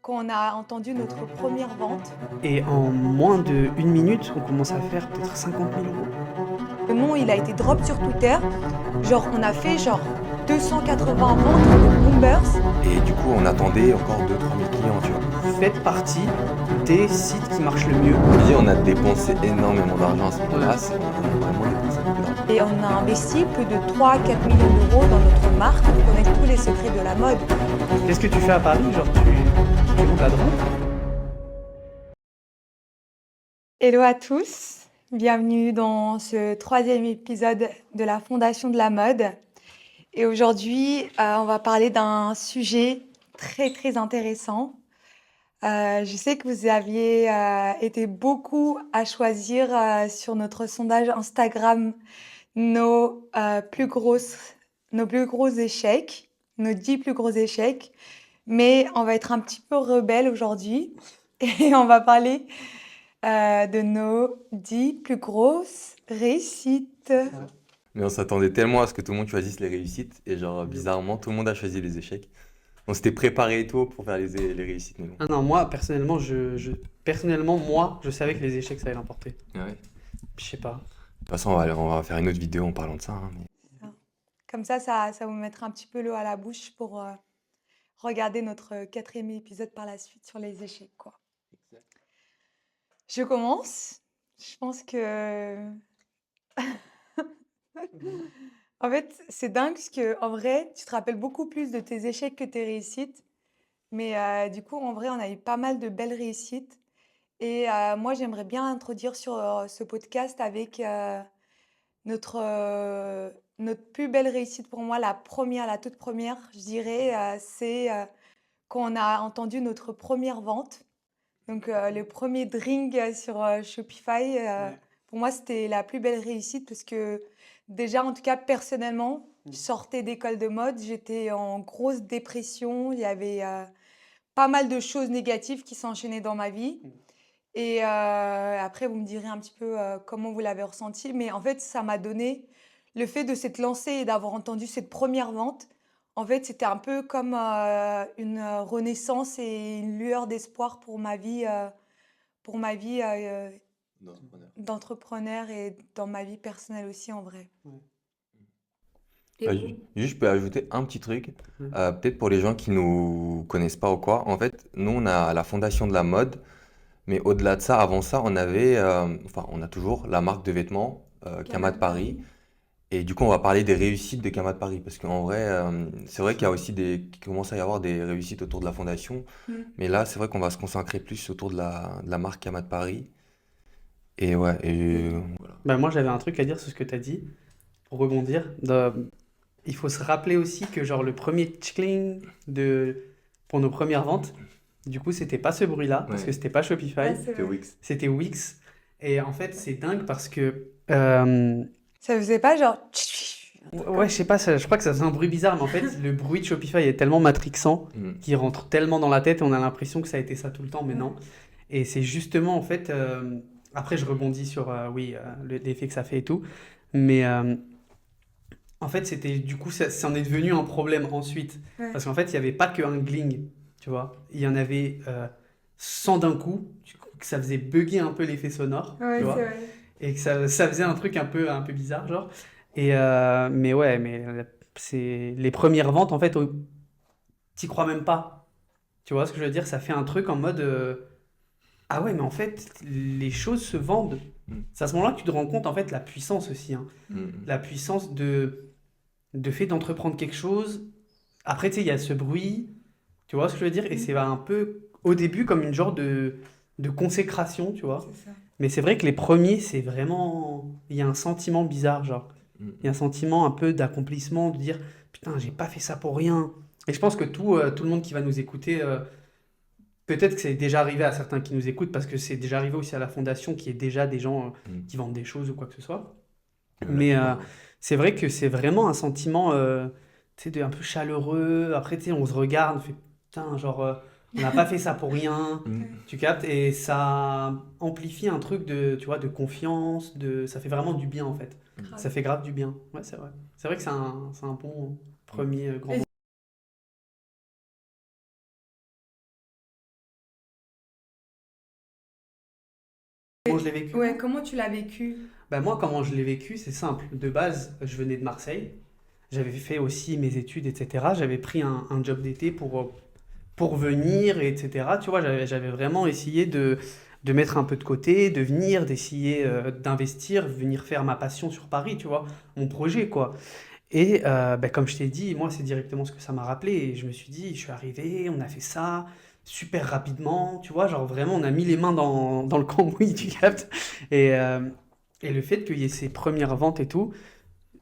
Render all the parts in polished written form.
quand on a entendu notre première vente. Et en moins de 1 minute, on commence à faire peut-être 50 000 euros. Le nom, il a été drop sur Twitter. Genre, on a fait 280 ventes de Boomers. Et du coup, on attendait encore 2-3 000 clients, tu vois. Faites partie des sites qui marchent le mieux. Je dis, on a dépensé énormément d'argent à ce moment-là. On a vraiment dépensé beaucoup d'argent. Et on a investi plus de 3-4 millions d'euros dans notre marque pour connaître tous les secrets de la mode. Qu'est-ce que tu fais à Paris? Genre, tu montes la drone? Hello à tous, bienvenue dans ce 3e épisode de la Fondation de la mode. Et aujourd'hui, on va parler d'un sujet très très intéressant. Je sais que vous aviez été beaucoup à choisir sur notre sondage Instagram nos plus gros échecs, nos 10 plus gros échecs. Mais on va être un petit peu rebelle aujourd'hui et on va parler de nos 10 plus grosses réussites. Mais on s'attendait tellement à ce que tout le monde choisisse les réussites. Et genre, bizarrement, tout le monde a choisi les échecs. On s'était préparé et tout pour faire les réussites, mais bon. Ah non, moi, personnellement, je savais que les échecs, ça allait l'emporter. Ah ouais. Je sais pas. De toute façon, on va faire une autre vidéo en parlant de ça, hein, mais- Comme ça vous mettra un petit peu l'eau à la bouche pour regarder notre 4e épisode par la suite sur les échecs, quoi. Je commence. Je pense que... En fait, c'est dingue parce que en vrai, tu te rappelles beaucoup plus de tes échecs que tes réussites. Mais du coup, en vrai, on a eu pas mal de belles réussites. Et moi, j'aimerais bien introduire sur ce podcast avec notre plus belle réussite pour moi, la toute première, je dirais, c'est quand on a entendu notre première vente. Donc, le premier drink sur Shopify, pour moi, c'était la plus belle réussite parce que déjà, en tout cas, personnellement, je sortais d'école de mode, j'étais en grosse dépression, il y avait pas mal de choses négatives qui s'enchaînaient dans ma vie. Et après, vous me direz un petit peu comment vous l'avez ressenti. Mais en fait, ça m'a donné le fait de s'être lancé et d'avoir entendu cette première vente. En fait, c'était un peu comme une renaissance et une lueur d'espoir pour ma vie d'entrepreneur et dans ma vie personnelle aussi, en vrai. Et Bah, vous? juste, je peux ajouter un petit truc, Ouais. peut-être pour les gens qui nous connaissent pas ou quoi. En fait, nous, on a la fondation de la mode, mais au-delà de ça, avant ça, on avait, enfin, on a toujours la marque de vêtements, Kamat Paris. Et du coup, on va parler des réussites de Kamat Paris, parce qu'en vrai, c'est vrai qu'il y a aussi qu'il commence à y avoir des réussites autour de la fondation, Mm. mais là, c'est vrai qu'on va se concentrer plus autour de la marque Kamat Paris. Et ouais, et voilà. Bah, moi, j'avais un truc à dire sur ce que tu as dit, pour rebondir. Il faut se rappeler aussi que genre le premier tchling pour nos premières ventes, du coup, c'était pas ce bruit-là, parce que Ouais, c'était pas Shopify, Ouais, c'est c'était vrai. Wix. c'était Wix. Et en fait, c'est dingue parce que Ça faisait pas genre... ouais, je sais pas, je crois que ça fait un bruit bizarre, mais en fait, le bruit de Shopify est tellement matrixant Mm. qu'il rentre tellement dans la tête et on a l'impression que ça a été ça tout le temps, mais non. Et c'est justement, en fait, après, je rebondis sur, oui, l'effet que ça fait et tout, mais en fait, c'était, du coup, ça en est devenu un problème ensuite. Ouais. Parce qu'en fait, il n'y avait pas qu'un gling, tu vois. Il y en avait 100 d'un coup, du coup, que ça faisait bugger un peu l'effet sonore, Ouais, tu c'est vois. vrai. Et que ça faisait un truc un peu bizarre, genre. Et, mais ouais, c'est les premières ventes, en fait, t'y crois même pas. Tu vois ce que je veux dire? Ça fait un truc en mode ah ouais, mais en fait, les choses se vendent. Mm. C'est à ce moment-là que tu te rends compte, en fait, la puissance aussi, hein. Mm. La puissance de fait d'entreprendre quelque chose. Après, tu sais, il y a ce bruit, tu vois ce que je veux dire? Et c'est un peu, au début, comme une genre de consécration, tu vois? C'est ça. Mais c'est vrai que les premiers, c'est vraiment... Il y a un sentiment bizarre, genre. Mm. Il y a un sentiment un peu d'accomplissement, de dire, putain, j'ai pas fait ça pour rien. Et je pense que tout le monde qui va nous écouter, peut-être que c'est déjà arrivé à certains qui nous écoutent, parce que c'est déjà arrivé aussi à la fondation, qui est déjà des gens Mm. qui vendent des choses ou quoi que ce soit. Voilà. Mais c'est vrai que c'est vraiment un sentiment, tu sais, un peu chaleureux. Après, tu sais, on se regarde, on fait, putain, genre, on n'a pas fait ça pour rien. Mm. Tu captes? Et ça amplifie un truc de, tu vois, de confiance, ça fait vraiment du bien, en fait. Ça fait grave du bien. Ouais, c'est vrai. C'est vrai que c'est un bon premier grand Comment je l'ai vécu, Ouais, moi? comment tu l'as vécu? Bah, moi, comment je l'ai vécu, c'est simple. De base, je venais de Marseille. J'avais fait aussi mes études, etc. J'avais pris un job d'été pour venir, etc. Tu vois, j'avais vraiment essayé de mettre un peu de côté, de venir, d'essayer d'investir, venir faire ma passion sur Paris, tu vois, mon projet, quoi. Et bah, comme je t'ai dit, moi, c'est directement ce que ça m'a rappelé. Et je me suis dit, je suis arrivé, on a fait ça super rapidement, tu vois, genre vraiment, on a mis les mains dans le cambouis, tu captes. Et, euh, et le fait qu'il y ait ces premières ventes et tout,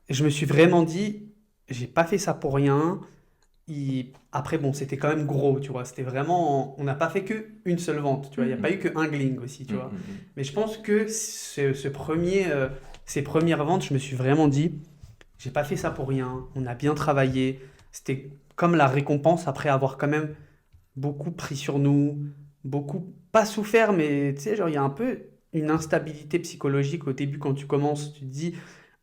je me suis vraiment dit, j'ai pas fait ça pour rien. Après, bon, c'était quand même gros, tu vois. C'était vraiment. On n'a pas fait que une seule vente, tu vois. Il n'y a pas eu Mm. que un gling aussi, Mm, tu vois. mm, mm. Mais je pense que ces premières ventes, je me suis vraiment dit, j'ai pas fait ça pour rien. On a bien travaillé. C'était comme la récompense après avoir quand même beaucoup pris sur nous, beaucoup, pas souffert, mais tu sais, genre, il y a un peu une instabilité psychologique au début quand tu commences. Tu te dis,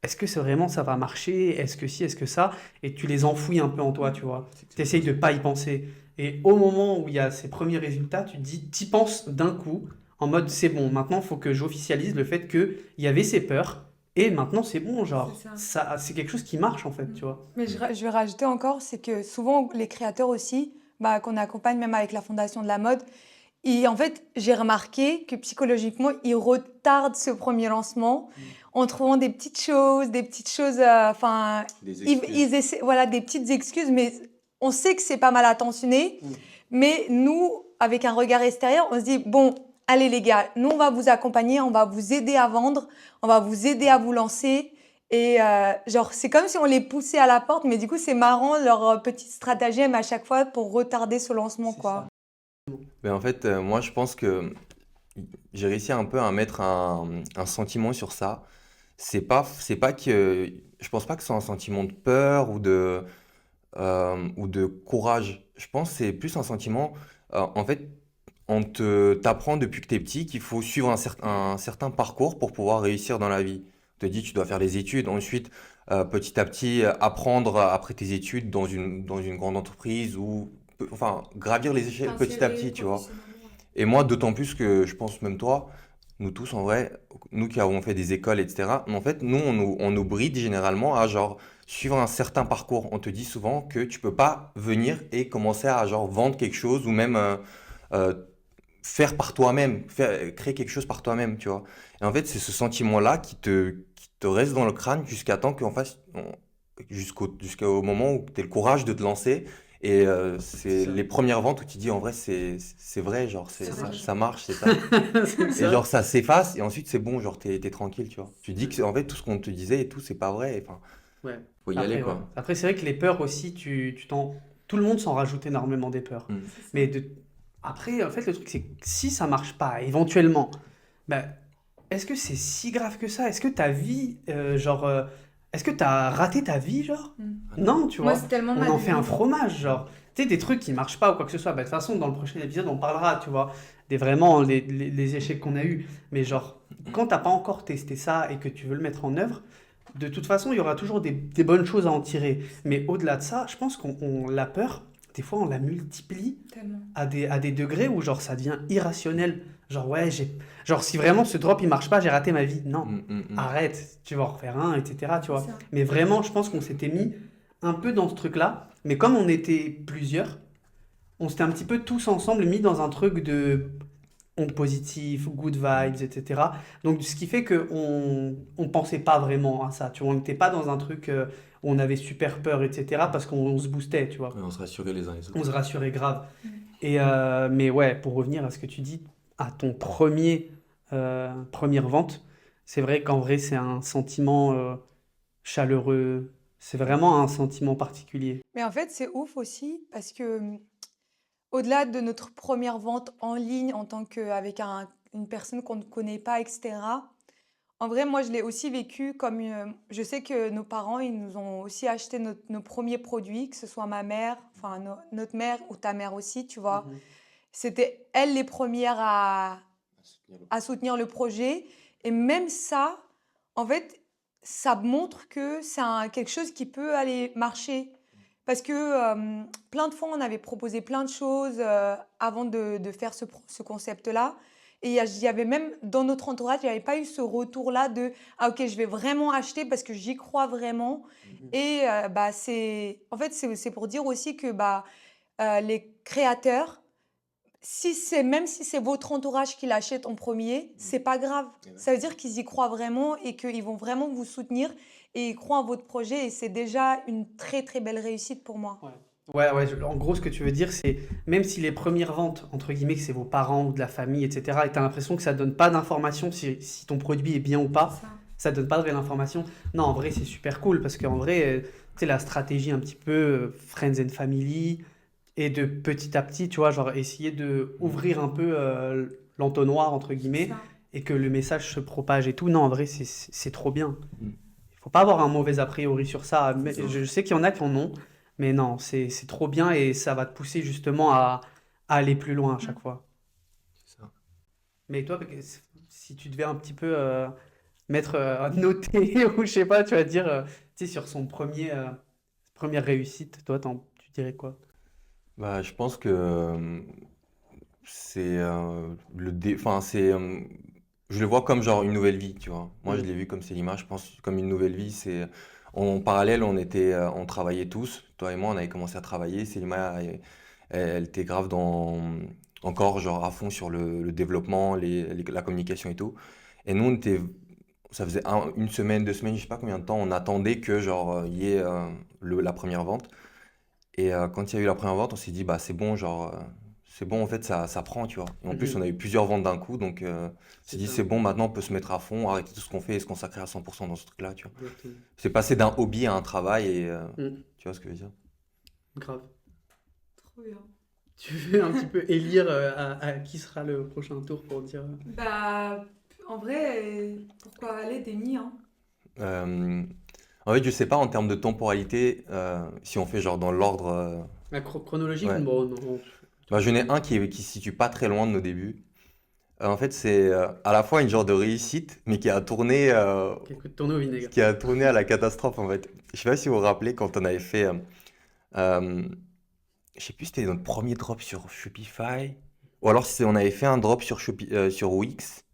est-ce que c'est vraiment ça va marcher? Est-ce que si, est-ce que ça? Et tu les enfouis un peu en toi, tu vois. C'est Tu exactement essayes de ça. pas y penser. Et au moment où il y a ces premiers résultats, tu te dis, t'y penses d'un coup, en mode, c'est bon, maintenant, il faut que j'officialise le fait qu'il y avait ces peurs. Et maintenant, c'est bon, C'est genre, ça. ça, c'est quelque chose qui marche, en fait, Mm. tu vois. Mais Mm. je vais rajouter encore, c'est que souvent les créateurs aussi, bah, qu'on accompagne même avec la Fondation de la mode, en fait, j'ai remarqué que psychologiquement, ils retardent ce premier lancement en trouvant des petites choses, enfin, Des ils excuses. essaient, voilà, des petites excuses, mais on sait que c'est pas mal intentionné. Mm. Mais nous, avec un regard extérieur, on se dit, bon, allez les gars, nous, on va vous accompagner, on va vous aider à vendre, on va vous aider à vous lancer. Et genre, c'est comme si on les poussait à la porte, mais du coup, c'est marrant leur petite stratagème à chaque fois pour retarder ce lancement, C'est ça. quoi. Mais en fait, moi, je pense que j'ai réussi un peu à mettre un sentiment sur ça. C'est pas que, je pense pas que c'est un sentiment de peur ou de courage. Je pense que c'est plus un sentiment, en fait, t'apprend depuis que t'es petit qu'il faut suivre un certain parcours pour pouvoir réussir dans la vie. On te dit, tu dois faire les études, ensuite, petit à petit, apprendre après tes études dans une grande entreprise ou, enfin, gravir les échelles petit à T'insérer petit, tu vois. professionnellement. Et moi, d'autant plus que je pense même toi, nous tous en vrai, nous qui avons fait des écoles, etc., mais en fait, nous, on nous bride généralement à genre suivre un certain parcours. On te dit souvent que tu peux pas venir et commencer à genre vendre quelque chose ou même euh, faire par toi-même, créer quelque chose par toi-même, tu vois. Et en fait, c'est ce sentiment-là qui te reste dans le crâne jusqu'à temps qu'en fasse, jusqu'au moment où tu as le courage de te lancer. Et C'est c'est ça. les premières ventes où tu dis en vrai, c'est vrai, genre, Ça Ça marche. ça marche. marche, c'est ça. C'est Et ça. genre, ça s'efface et ensuite c'est bon, genre, t'es tranquille, tu vois. Tu dis que en fait, tout ce qu'on te disait et tout, c'est pas vrai. Enfin, Ouais. faut y aller, Après, ouais. quoi. Après, c'est vrai que les peurs aussi, tout le monde s'en rajoute énormément des peurs. Mm. C'est ça. Mais après, en fait, le truc, c'est que si ça marche pas, éventuellement, bah, est-ce que c'est si grave que ça? Est-ce que ta vie, est-ce que t'as raté ta vie, genre? Mm. Ah non. Non, tu Moi, vois. c'est tellement On ma en fait un devise. fromage, genre. Tu sais, des trucs qui marchent pas ou quoi que ce soit. Bah, de toute façon, dans le prochain épisode, on parlera, tu vois, des vraiment les échecs qu'on a eus. Mais genre, quand t'as pas encore testé ça et que tu veux le mettre en œuvre, de toute façon, il y aura toujours des bonnes choses à en tirer. Mais au-delà de ça, je pense la peur, des fois, on la multiplie Tellement. à des degrés où genre ça devient irrationnel. Genre ouais, genre si vraiment ce drop il marche pas, j'ai raté ma vie. Non, Mm, mm, mm. arrête, tu vas en refaire un, etc. Tu C'est vois. ça. Mais vraiment, je pense qu'on s'était mis un peu dans ce truc-là. Mais comme on était plusieurs, on s'était un petit peu tous ensemble mis dans un truc de ondes positives, good vibes, etc. Donc ce qui fait que on pensait pas vraiment à ça. Tu vois, on n'était pas dans un truc où on avait super peur, etc. Parce qu'on se boostait, tu vois. Ouais, on se rassurait les uns les On autres. se rassurait grave. Mm. Mais ouais, pour revenir à ce que tu dis, à ton première vente, c'est vrai qu'en vrai, c'est un sentiment chaleureux. C'est vraiment un sentiment particulier. Mais en fait, c'est ouf aussi parce que au-delà de notre première vente en ligne en tant qu'avec une personne qu'on ne connaît pas, etc. En vrai, moi, je l'ai aussi vécu comme je sais que nos parents, ils nous ont aussi acheté nos premiers produits, que ce soit ma mère, enfin notre mère ou ta mère aussi, tu vois. Mhm. C'était elles les premières à soutenir le projet. Et même ça, en fait, ça montre que c'est quelque chose qui peut aller marcher. Parce que plein de fois, on avait proposé plein de choses avant de faire ce concept-là. Et il y avait même dans notre entourage, il n'y avait pas eu ce retour-là de ah ok, je vais vraiment acheter parce que j'y crois vraiment. Mhm. Et bah c'est pour dire aussi que les créateurs, même si c'est votre entourage qui l'achète en premier, c'est pas grave. Ça veut dire qu'ils y croient vraiment et qu'ils vont vraiment vous soutenir et ils croient en votre projet et c'est déjà une très très belle réussite pour moi. Ouais. Ouais, en gros, ce que tu veux dire, c'est même si les premières ventes, entre guillemets, que c'est vos parents ou de la famille, etc., et tu as l'impression que ça donne pas d'informations si ton produit est bien ou pas, Ça. ça donne pas de réelle information. Non, en vrai, c'est super cool parce qu'en vrai, tu sais, la stratégie un petit peu friends and family et de petit à petit, tu vois, genre essayer de ouvrir un peu l'entonnoir, entre guillemets, Ça. et que le message se propage et tout. Non, en vrai, c'est trop bien. Mm. Il faut pas avoir un mauvais a priori sur ça. Mais ça. je sais qu'il y en a qui en ont, mais non, c'est trop bien et ça va te pousser justement à aller plus loin à chaque fois. C'est ça. Mais toi, si tu devais un petit peu mettre un noté ou je sais pas, tu vas dire, tu sais, sur son première réussite, toi, tu dirais quoi? Bah, je pense que c'est enfin, je le vois comme genre une nouvelle vie, tu vois. Moi, je Mm. l'ai vu comme c'est l'image, je pense comme une nouvelle vie. En parallèle, on travaillait tous. Toi et moi, on avait commencé à travailler. Selima, elle était grave encore genre à fond sur le développement, la communication et tout. Et nous, ça faisait une semaine, 2 semaines, je sais pas combien de temps, on attendait que genre il y ait la première vente. Et quand il y a eu la première vente, on s'est dit, bah c'est bon, genre, c'est bon, en fait, ça prend, tu vois. Et en plus, on Mhm. a eu plusieurs ventes d'un coup, donc on s'est C'est dit, ça, c'est bon, maintenant, on peut se mettre à fond, arrêter tout ce qu'on fait et se consacrer à 100% dans ce truc-là, tu vois. exactement. C'est passé d'un hobby à un travail et Mm. tu vois ce que je veux dire? Grave. Trop bien. Tu veux un petit peu élire à qui sera le prochain tour pour dire. En vrai, pourquoi aller Demi, hein? Euh, En fait, je sais pas en termes de temporalité, si on fait genre dans l'ordre. La chronologique, Ouais. bon, non. Bah, j'en ai un qui se situe pas très loin de nos débuts. En fait, c'est à la fois une genre de réussite, mais Quelques tournées au vinaigre. qui a tourné à la catastrophe en fait. Je sais pas si vous vous rappelez quand on avait fait, euh, je sais plus si c'était notre premier drop sur Shopify, ou alors si on avait fait un drop sur Wix.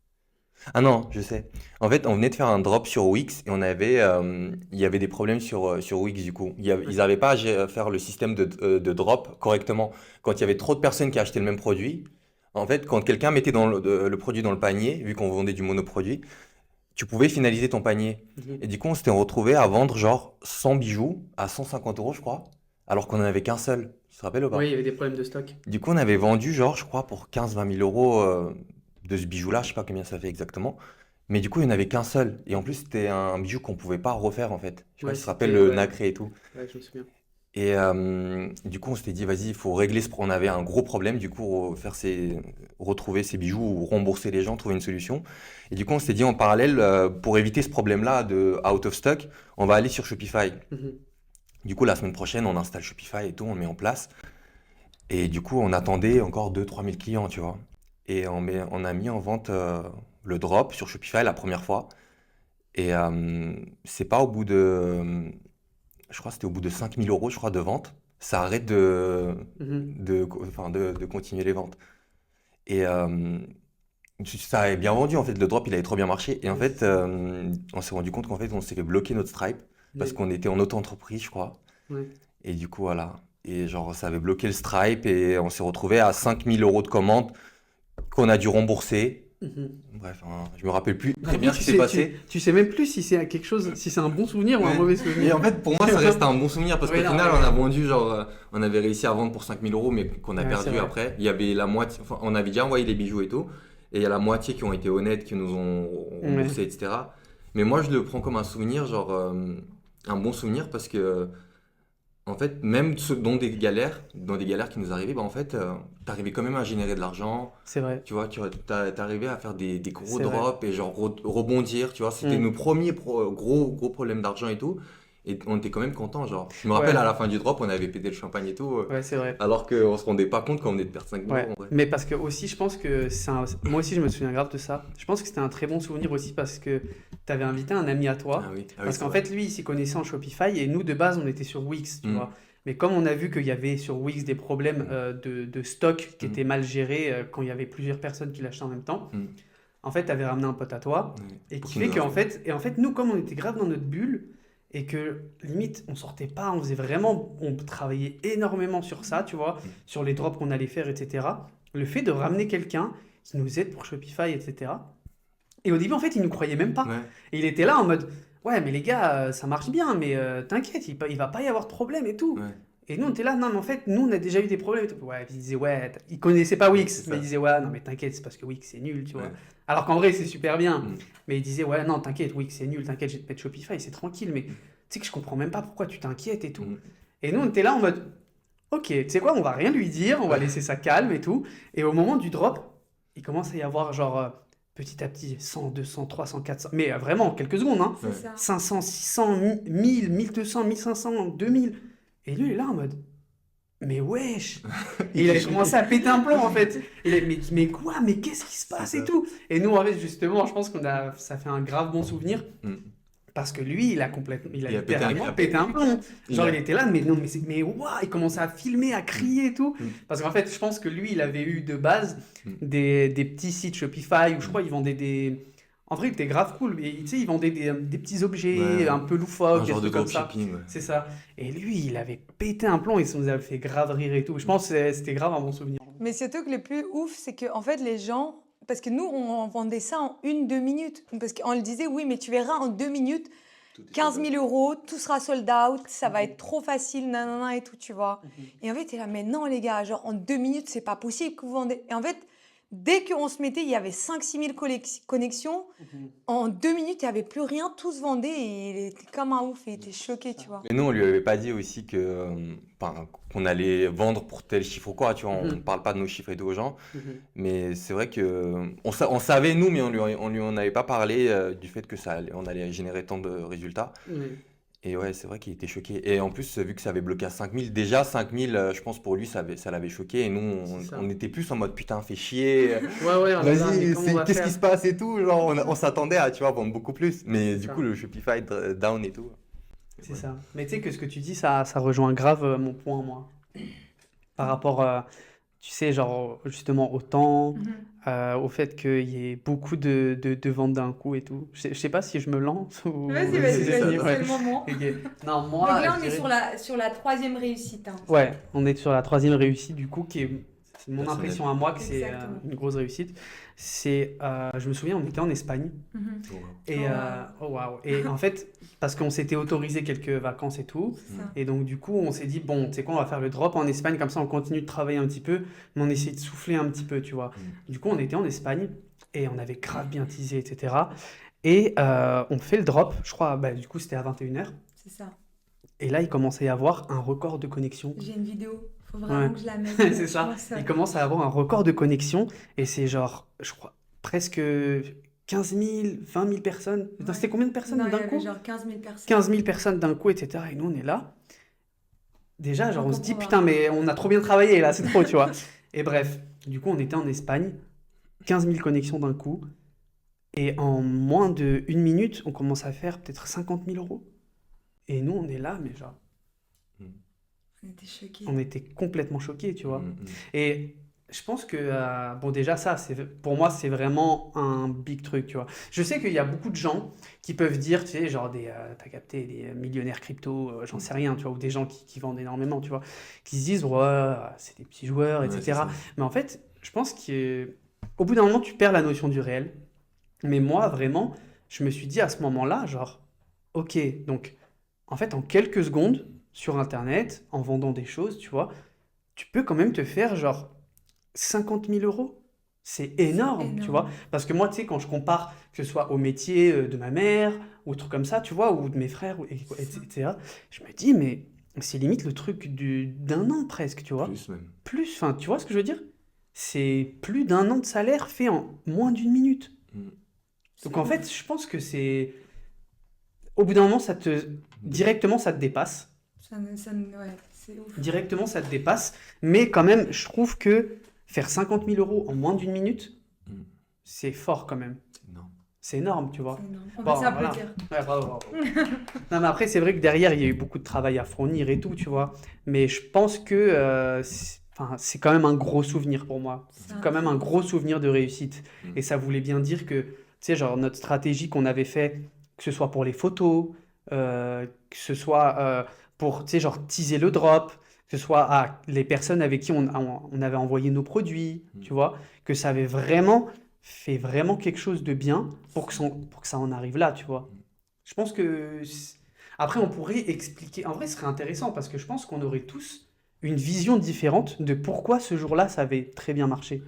Ah non, je sais. En fait, on venait de faire un drop sur Wix et il y avait des problèmes sur Wix du coup. Ouais. Ils n'arrivaient pas à faire le système de drop correctement. Quand il y avait trop de personnes qui achetaient le même produit, en fait, quand quelqu'un mettait le produit dans le panier, vu qu'on vendait du monoproduit, tu pouvais finaliser ton panier. Mhm. Et du coup, on s'était retrouvé à vendre genre 100 bijoux à 150 euros, je crois, alors qu'on n'en avait qu'un seul. Tu te rappelles ou Oui, pas? il y avait des problèmes de stock. Du coup, on avait vendu genre, je crois, pour 15-20 000 euros de ce bijou-là. Je sais pas combien ça fait exactement. Mais du coup, il n'y en avait qu'un seul. Et en plus, c'était un bijou qu'on pouvait pas refaire en fait. Je sais pas Ouais, si tu te rappelles c'était. le Ouais, nacré et tout. ouais, je me souviens. Et du coup, on s'était dit, vas-y, il faut régler On avait un gros problème, du coup, retrouver ces bijoux ou rembourser les gens, trouver une solution. Et du coup, on s'était dit en parallèle, pour éviter ce problème-là de out of stock, on va aller sur Shopify. Mhm. Du coup, la semaine prochaine, on installe Shopify et tout, on le met en place. Et du coup, on attendait encore 2 000 à 3 000 clients, tu vois. Et on a mis en vente le drop sur Shopify la première fois. Et c'est pas au bout je crois que c'était au bout de 5 000 euros, je crois, de vente, ça arrête Mhm. de continuer les ventes. Et ça avait bien vendu, en fait, le drop, il avait trop bien marché. Et en Ouais, fait, c'est ça. on s'est rendu compte qu'en fait, on s'est fait bloquer notre Stripe parce Oui. qu'on était en auto-entreprise, je crois. Ouais. Et du coup, voilà. Et genre, ça avait bloqué le Stripe et on s'est retrouvé à 5 000 euros de commande qu'on a dû rembourser. Mhm. Bref, hein, je me rappelle plus En très fait, bien ce qui s'est passé. tu sais même plus si c'est quelque chose, si c'est un bon souvenir ou un Ouais. mauvais Et souvenir. en fait, pour moi, ça reste un bon souvenir parce Oui, qu'au non, final, ouais. on a vendu, genre, on avait réussi à vendre pour 5 000 euros, mais qu'on a Ouais, c'est perdu vrai. après. Il y avait la moitié, enfin, on avait déjà envoyé les bijoux et tout, et il y a la moitié qui ont été honnêtes, qui nous ont Ouais. remboursé, etc. Mais moi, je le prends comme un souvenir, genre, un bon souvenir parce que, en fait, même dans des galères qui nous arrivaient, bah, en fait, t'arrivais quand même à générer de l'argent. C'est vrai. Tu vois, t'arrivais à faire des gros C'est vrai. drops et genre rebondir, tu vois. C'était Mm. nos premiers gros problèmes d'argent et tout. Et on était quand même contents, genre. Je me rappelle Ouais. à la fin du drop, on avait pété le champagne et tout, Ouais, c'est vrai. alors qu'on se rendait pas compte qu'on venait de perdre 5 000 Ouais, euros en vrai. mais parce que aussi, je pense que moi aussi, je me souviens grave de ça. Je pense que c'était un très bon souvenir aussi parce que tu avais invité un ami à toi. Ah oui, Parce c'est qu'en vrai. fait, lui, il s'y connaissait en Shopify et nous, de base, on était sur Wix, tu Mm. vois. Mais comme on a vu qu'il y avait sur Wix des problèmes de stock qui Mm. étaient mal gérés quand il y avait plusieurs personnes qui l'achetaient en même temps, Mm. en fait, tu avais ramené un pote à toi Ouais. et Pour qui qu'il fait nous qu'en informe. fait, et en fait, nous, comme on était grave dans notre bulle et que limite, on sortait pas, on faisait vraiment, on travaillait énormément sur ça, tu vois, sur les drops qu'on allait faire, etc. Le fait de ramener quelqu'un qui nous aide pour Shopify, etc. Et au début, en fait, il nous croyait même pas. Ouais. Et il était là en mode, ouais, mais les gars, ça marche bien, mais t'inquiète, il va pas y avoir de problème et tout. Ouais. Et nous, on était là, non, mais en fait, nous, on a déjà eu des problèmes. Et tout. Ouais, puis il disait, ouais, il connaissait pas Ouais, Wix, c'est mais il ça. disait, ouais, non, mais t'inquiète, c'est parce que Wix, c'est nul, tu vois. Ouais. Alors qu'en vrai, c'est super bien. Mm. Mais il disait, ouais, non, t'inquiète, Wix, c'est nul, t'inquiète, je vais te mettre Shopify, c'est tranquille, mais tu sais que je comprends même pas pourquoi tu t'inquiètes et tout. Mm. Et nous, on était là en mode, ok, tu sais quoi, on va rien lui dire, on va laisser ça calme et tout. Et au moment du drop, il commence à y avoir genre, petit à petit, 100, 200, 300, 400, mais vraiment, en quelques secondes, hein. C'est Ouais. ça. 500, 600, 1000, 1200, 1500, 2000. Et lui, il est là en mode, mais wesh! Et il a commencé à péter un plomb en fait. Il est, mais quoi? Mais qu'est-ce qui se passe C'est et ça. tout? Et nous, en fait, justement, je pense ça fait un grave bon souvenir Mm. parce que lui, il a Il a pété un littéralement câble. pété un plomb. Il Genre, a- il était là, mais non, mais waouh! Il commençait à filmer, à crier et tout. Mm. Parce qu'en fait, je pense que lui, il avait eu de base Mm. des petits sites Shopify où je crois il vendait des. En vrai, il était grave cool. Mais tu sais, il vendait des petits objets Ouais. un peu loufoques, Un des genre de trucs comme ça. dropshipping. Ouais. C'est ça. Et lui, il avait pété un plomb et ça nous avait fait grave rire et tout. Je pense que c'était grave un bon souvenir. Mais surtout que le plus ouf, c'est que en fait, les gens, parce que nous, on vendait ça en 1-2 minutes. Parce qu'on le disait, oui, mais tu verras en 2 minutes, Tout est 15 000 euros, tout sera sold out, ça va Mhm. être trop facile, nanana et tout, tu vois. Et en fait, t'es là, mais non, les gars, genre en 2 minutes, c'est pas possible que vous vendez. Et en fait, dès qu'on se mettait, il y avait 5-6 000 connexions. En 2 minutes, il n'y avait plus rien, tout se vendait et il était comme un ouf, il était choqué, tu vois. Mais nous, on lui avait pas dit aussi que, enfin, qu'on allait vendre pour tel chiffre ou quoi, tu vois. On Mhm. parle pas de nos chiffres et tout aux gens. Mais c'est vrai que on savait, nous, mais on avait pas parlé du fait que on allait générer tant de résultats. Et ouais, c'est vrai qu'il était choqué. Et en plus, vu que ça avait bloqué à 5000, déjà 5000, je pense pour lui, ça l'avait choqué. Et nous, C'est ça. on était plus en mode putain, fais chier. Ouais, on est là, mais Vas-y, comment on va qu'est-ce faire? qui se passe et tout. Genre, on s'attendait à, tu vois, vendre beaucoup plus. Mais C'est du ça. coup, le Shopify down et tout. C'est ça. Mais tu sais que ce que tu dis, ça rejoint grave mon point, moi. Par rapport, tu sais, genre, justement, au temps, au fait qu'il y ait beaucoup de ventes d'un coup et tout. Je sais pas si je me lance ou Vas-y, si vas-y, c'est vas-y, fini, ouais. c'est le moment. Ok. Non, Donc moi, là, je on est dirais- sur la 3e réussite. Hein. Ouais, on est sur la 3e réussite, du coup, c'est mon Personnel. impression à moi que c'est Exactement. une grosse réussite. Je me souviens, on était en Espagne. Et, Oh, oh waouh. Et en fait, parce qu'on s'était autorisé quelques vacances et tout, C'est ça. et donc du coup, on s'est dit, bon, tu sais quoi, on va faire le drop en Espagne, comme ça on continue de travailler un petit peu, mais on essaie de souffler un petit peu, tu vois. Du coup, on était en Espagne, et on avait grave bien teasé, etc. Et on fait le drop, je crois, bah, du coup, c'était à 21h. C'est ça. Et là, il commençait à y avoir un record de connexion. J'ai une vidéo. Faut vraiment Ouais. que je la mette. C'est ça. Je vois Il commence à avoir un record de connexion, et c'est genre, je crois, presque 15 000, 20 000 personnes. Ouais. C'était combien de personnes Non, il y d'un avait coup? genre 15 000 personnes. 15 000 personnes d'un coup, etc. Et nous, on est là. Déjà, genre, On on se dit, comprend putain, mais on a trop bien travaillé là, c'est trop, tu vois. Et bref, du coup, on était en Espagne, 15 000 connexions d'un coup. Et en moins de 1 minute, on commence à faire peut-être 50 000 euros. Et nous, on est là, mais genre, On était choqués. on était complètement choqués, tu vois. Mm. Et je pense que, bon, déjà, ça, pour moi, c'est vraiment un big truc, tu vois. Je sais qu'il y a beaucoup de gens qui peuvent dire, tu sais, genre, t'as capté, des millionnaires crypto, j'en sais rien, tu vois, ou des gens qui vendent énormément, tu vois, qui se disent, ouais, c'est des petits joueurs, Ouais, etc. c'est ça. Mais en fait, je pense qu'au bout d'un moment, tu perds la notion du réel. Mais moi, vraiment, je me suis dit à ce moment-là, genre, ok, donc, en fait, en quelques secondes, sur Internet, en vendant des choses, tu vois, tu peux quand même te faire, genre, 50 000 euros. C'est énorme, tu vois. Parce que moi, tu sais, quand je compare, que ce soit au métier de ma mère, ou trucs comme ça, tu vois, ou de mes frères, etc., je me dis, mais c'est limite le truc d'un an presque, tu vois. Plus même. Plus, enfin, tu vois ce que je veux dire? C'est plus d'1 an de salaire fait en moins d'1 minute. Mm. Donc en fait, je pense que c'est... Au bout d'un moment, directement, ça te dépasse. Ouais, c'est ouf. Directement, ça te dépasse. Mais quand même, je trouve que faire 50 000 euros en moins d'1 minute, Mm. c'est fort quand même. Non. c'est énorme, tu vois. C'est énorme. On Bon, va voilà. s'applaudir. Ouais, bravo, bravo. Non, mais après, c'est vrai que derrière, il y a eu beaucoup de travail à fournir et tout, tu vois. Mais je pense que enfin, c'est quand même un gros souvenir pour moi. C'est C'est quand même un gros souvenir de réussite. Mm. Et ça voulait bien dire que, tu sais, genre, notre stratégie qu'on avait fait, que ce soit pour les photos, que ce soit pour, tu sais, genre, teaser le drop, que ce soit à les personnes avec qui on avait envoyé nos produits, tu vois, que ça avait vraiment fait vraiment quelque chose de bien pour que ça en arrive là, tu vois. Je pense que... Après, on pourrait expliquer... En vrai, ce serait intéressant parce que je pense qu'on aurait tous une vision différente de pourquoi ce jour-là, ça avait très bien marché.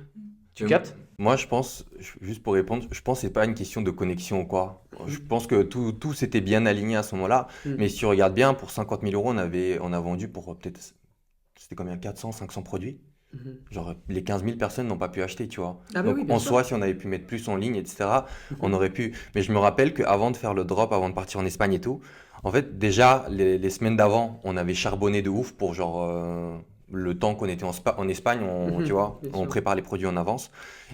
Tu Euh, captes? Moi, je pense, juste pour répondre, je pense que c'est pas une question de connexion ou quoi. Je pense que tout s'était bien aligné à ce moment-là. Mm. Mais si tu regardes bien, pour 50 000 euros, on a vendu pour peut-être, c'était combien? 400, 500 produits? Mhm. Genre, les 15 000 personnes n'ont pas pu acheter, tu vois. Ah bah Donc, oui, bien en sûr. soi, si on avait pu mettre plus en ligne, etc., on Mhm. aurait pu. Mais je me rappelle qu'avant de faire le drop, avant de partir en Espagne et tout, en fait, déjà, les semaines d'avant, on avait charbonné de ouf pour genre le temps qu'on était en Espagne, tu Mhm. vois, Bien on sûr. prépare les produits en avance.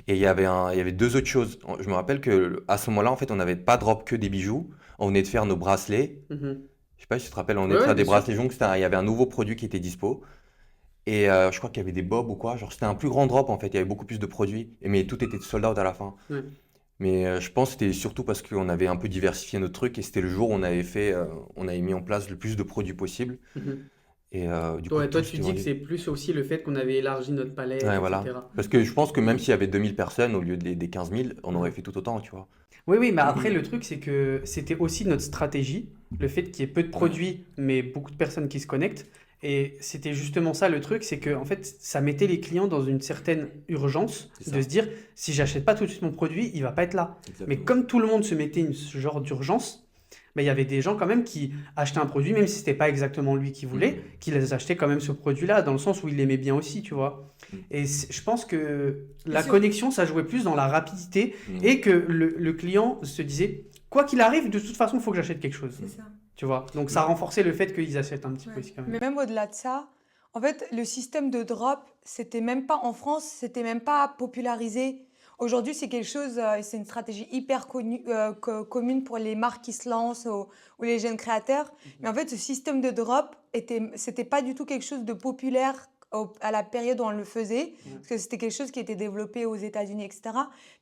Et il y avait deux autres choses. Je me rappelle que à ce moment-là, en fait, on n'avait pas drop que des bijoux. On venait de faire nos bracelets. Mhm. Je sais pas si tu te rappelles, on venait Ouais, de ouais, faire des bien sûr. bracelets jaunes. Il y avait un nouveau produit qui était dispo. Et je crois qu'il y avait des bobs ou quoi. Genre, c'était un plus grand drop en fait. Il y avait beaucoup plus de produits. Mais tout était sold out à la fin. Ouais. Mais je pense que c'était surtout parce qu'on avait un peu diversifié notre truc. Et c'était le jour où on avait mis en place le plus de produits possible. Mhm. Et du coup, Toi, tout tu s'était dis que vendu. c'est plus aussi le fait qu'on avait élargi notre palette, Ouais, voilà. etc. Parce que je pense que même s'il y avait 2000 personnes au lieu des 15 000, on aurait Mhm. fait tout autant, tu vois. Oui, oui, mais après, le truc, c'est que c'était aussi notre stratégie, le fait qu'il y ait peu de Ouais. produits, mais beaucoup de personnes qui se connectent. Et c'était justement ça le truc, c'est que en fait, ça mettait les clients dans une certaine urgence C'est de ça. se dire, si j'achète pas tout de suite mon produit, il va pas être là. Mais Exactement. comme tout le monde se mettait ce genre d'urgence, ben, il y avait des gens quand même qui achetaient un produit, même si c'était pas exactement lui qui voulait, Mm. qui les achetait quand même ce produit-là, dans le sens où il l'aimait bien aussi, tu vois. Mm. Et je pense que Et la sur- connexion, ça jouait plus dans la rapidité Mm. et que le client se disait, quoi qu'il arrive, de toute façon, il faut que j'achète quelque chose. C'est ça. Tu vois. Donc ça renforçait le fait qu'ils achètent un petit peu Ouais. aussi quand même. Mais même au-delà de ça, en fait, le système de drop, c'était même pas en France, c'était même pas popularisé. Aujourd'hui, c'est quelque chose, c'est une stratégie hyper commune pour les marques qui se lancent ou les jeunes créateurs. Mais en fait, ce système de drop c'était pas du tout quelque chose de populaire à la période où on le faisait, parce que c'était quelque chose qui était développé aux États-Unis, etc.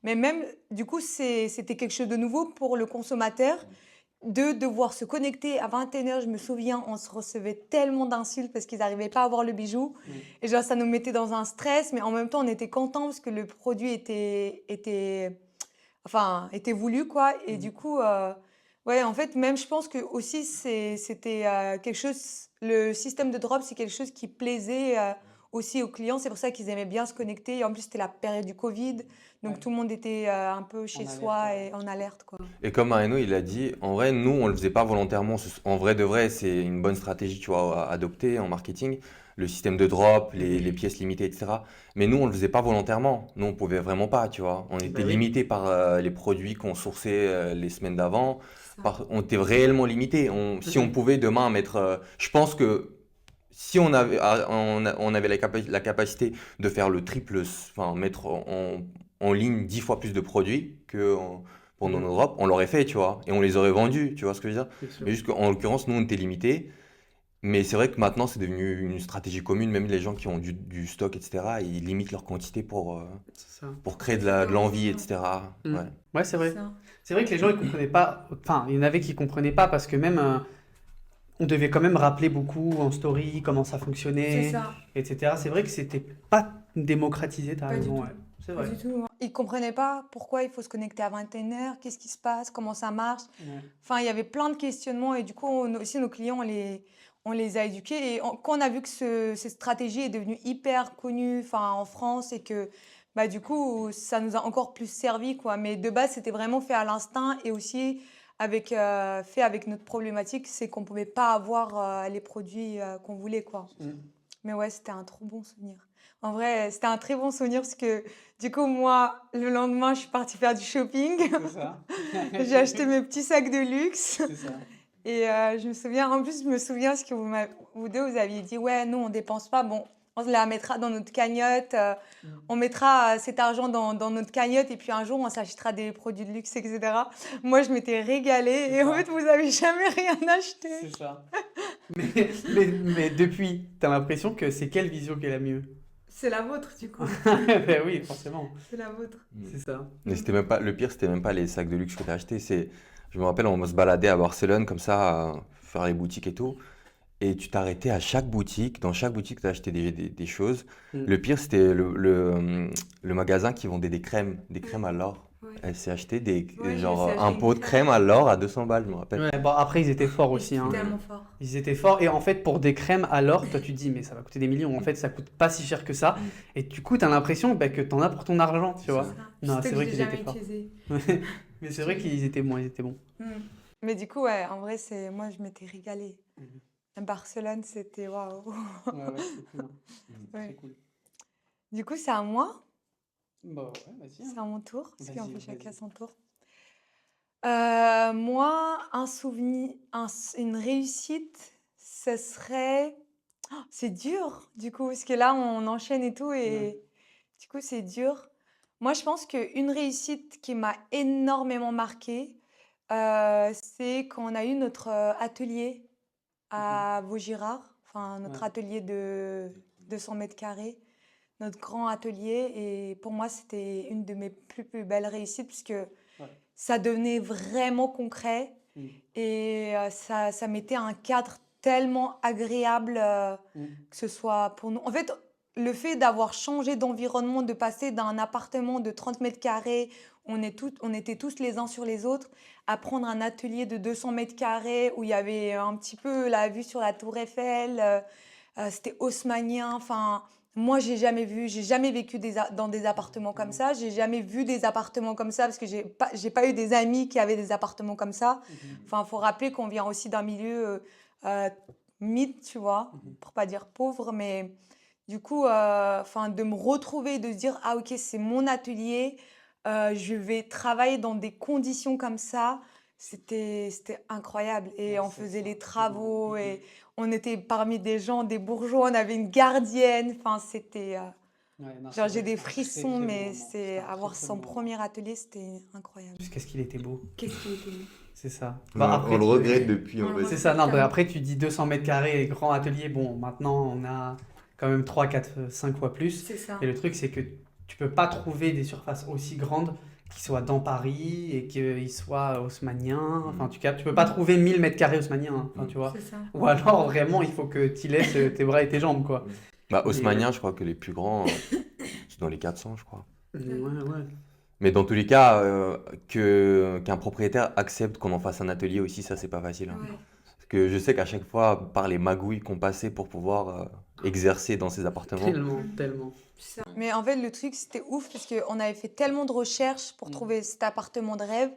Mais même, du coup, c'était quelque chose de nouveau pour le consommateur de devoir se connecter à 21h. Je me souviens, on se recevait tellement d'insultes parce qu'ils n'arrivaient pas à avoir le bijou. Et genre, ça nous mettait dans un stress, mais en même temps, on était contents parce que le produit était voulu, quoi. Et du coup, ouais, en fait, même je pense que aussi, c'était quelque chose, le système de drop, c'est quelque chose qui plaisait aussi aux clients. C'est pour ça qu'ils aimaient bien se connecter. Et en plus, c'était la période du Covid. Donc, Ouais. tout le monde était un peu chez alerte, soi ouais. et en alerte, quoi. Et comme Marino, il a dit, en vrai, nous, on le faisait pas volontairement. En vrai de vrai, c'est une bonne stratégie, tu vois, à adopter en marketing. Le système de drop, les pièces limitées, etc. Mais nous, on le faisait pas volontairement. Nous, on pouvait vraiment pas, tu vois. On était oui. limité par les produits qu'on sourçait les semaines d'avant. C'est ça. On était réellement limité. Si on pouvait demain mettre, je pense que si on avait la capacité de faire le triple, enfin mettre en ligne 10 fois plus de produits pendant nos drops, on l'aurait fait, tu vois, et on les aurait vendus, tu vois ce que je veux dire? Bien sûr. Mais juste qu'en l'occurrence, nous, on était limités. Mais c'est vrai que maintenant, c'est devenu une stratégie commune. Même les gens qui ont du stock, etc., ils limitent leur quantité C'est ça. pour créer de l'envie, etc. Mm. Ouais. Ouais, c'est vrai. Ça. C'est vrai que les gens, ils comprenaient pas. Enfin, il y en avait qui comprenaient pas parce que même on devait quand même rappeler beaucoup en story comment ça C'est fonctionnait, ça. etc. C'est vrai que c'était pas démocratisé, t'as Pas du raison, tout. ouais. C'est Pas vrai. du tout. Ils ne comprenaient pas pourquoi il faut se connecter à 21h, qu'est-ce qui se passe, comment ça marche. Ouais. Enfin, il y avait plein de questionnements et du coup, aussi nos clients, on les a éduqués. Et quand on a vu que cette stratégie est devenue hyper connue, enfin, en France et que bah, du coup, ça nous a encore plus servi, quoi. Mais de base, c'était vraiment fait à l'instinct et aussi fait avec notre problématique, c'est qu'on ne pouvait pas avoir les produits qu'on voulait, quoi. Mm. Mais ouais, c'était un trop bon souvenir. En vrai, c'était un très bon souvenir parce que du coup, moi, le lendemain, je suis partie faire du shopping. C'est ça. J'ai acheté mes petits sacs de luxe. C'est ça. Et je me souviens, en plus, je me souviens ce que vous deux, vous aviez dit, ouais, nous, on dépense pas. Bon, on se la mettra dans notre cagnotte, on mettra cet argent dans notre cagnotte et puis un jour, on s'achètera des produits de luxe, etc. Moi, je m'étais régalée C'est et en ça. fait, vous avez jamais rien acheté. C'est ça. Mais depuis, t'as l'impression que c'est quelle vision qui est la mieux? C'est la vôtre, du coup. Ben oui, forcément. C'est la vôtre. C'est ça. Mais c'était même pas, le pire, c'était même pas les sacs de luxe que t'as achetés. Je me rappelle, on se baladait à Barcelone comme ça, à faire les boutiques et tout. Et tu t'arrêtais à chaque boutique. Dans chaque boutique, tu as acheté des choses. Mm. Le pire, c'était le magasin qui vendait des crèmes à l'or. Ouais. Elle s'est acheté Ouais, j'ai genre acheté un une pot de crème. crème à l'or à 200 balles, je me rappelle. Ouais, bon, après, ils étaient forts aussi, hein. Tellement fort. Ils étaient forts. Et en fait, pour des crèmes à l'or, toi, tu te dis, mais ça va coûter des millions. En fait, ça coûte pas si cher que ça. Et du coup, t'as l'impression bah, que t'en as pour ton argent, tu vois. Non, c'est vrai qu'ils étaient forts. Mais c'est vrai qu'ils étaient bons, ils étaient bons. Mais du coup, ouais, en vrai, moi, je m'étais régalée. Mhm. À Barcelone, c'était waouh. Ouais, c'est cool. Ouais. C'est cool. Du coup, c'est à moi, Bah ouais, vas-y. c'est à mon tour, parce qu'on Vas-y, fait chacun vas-y. son tour. Moi, un souvenir, une réussite, ce serait. Oh, c'est dur, du coup, parce que là, on enchaîne et tout, et Ouais. du coup, c'est dur. Moi, je pense qu'une réussite qui m'a énormément marquée, c'est quand on a eu notre atelier à Vaugirard, enfin, notre Ouais. atelier de 200 mètres carrés, notre grand atelier. Et pour moi, c'était une de mes plus belles réussites, puisque ça devenait vraiment concret Mm. et ça mettait un cadre tellement agréable, que ce soit pour nous. En fait, le fait d'avoir changé d'environnement, de passer d'un appartement de 30 mètres carrés, on était tous les uns sur les autres, à prendre un atelier de 200 mètres carrés où il y avait un petit peu la vue sur la Tour Eiffel, c'était haussmannien. Enfin, moi, j'ai jamais vécu dans des appartements comme ça. J'ai jamais vu des appartements comme ça parce que j'ai pas eu des amis qui avaient des appartements comme ça. Enfin, faut rappeler qu'on vient aussi d'un milieu mid, tu vois, pour pas dire pauvre, mais du coup, enfin, de me retrouver, de se dire, ah ok, c'est mon atelier, je vais travailler dans des conditions comme ça. C'était incroyable. Et Ouais, on c'est faisait ça, les c'est travaux beau. et on était parmi des gens, des bourgeois, on avait une gardienne. Enfin, c'était. Ouais, non, c'est Genre, vrai j'ai que des c'est un très, frissons, très beau mais moment. c'est C'est un très, avoir très son beau moment. premier atelier, c'était incroyable. Qu'est-ce qu'il était beau. Qu'est-ce qui était beau? C'est ça. On, Bah, après, on le tu- regrette depuis, On en le fait. C'est regrette. ça, non, bah, Clairement. après tu dis 200 mètres carrés, grand atelier, bon, maintenant on a quand même 3, 4, 5 fois plus. C'est ça. Et le truc, c'est que tu peux pas trouver des surfaces aussi grandes qui soient dans Paris et qu'ils soient haussmanniens. Enfin, tu captes, tu peux pas trouver 1000 mètres carrés haussmanniens, hein, enfin, tu vois. C'est ça. Ou alors vraiment, il faut que tu laisses tes bras et tes jambes, quoi. Bah, Et, haussmannien, je crois que les plus grands, c'est dans les 400, je crois. ouais. Mais dans tous les cas, qu'un propriétaire accepte qu'on en fasse un atelier aussi, ça, c'est pas facile, hein. Ouais. Parce que je sais qu'à chaque fois, par les magouilles qu'on passait pour pouvoir exercer dans ces appartements, Tellement. Mais en fait, le truc, c'était ouf parce qu'on avait fait tellement de recherches pour trouver cet appartement de rêve.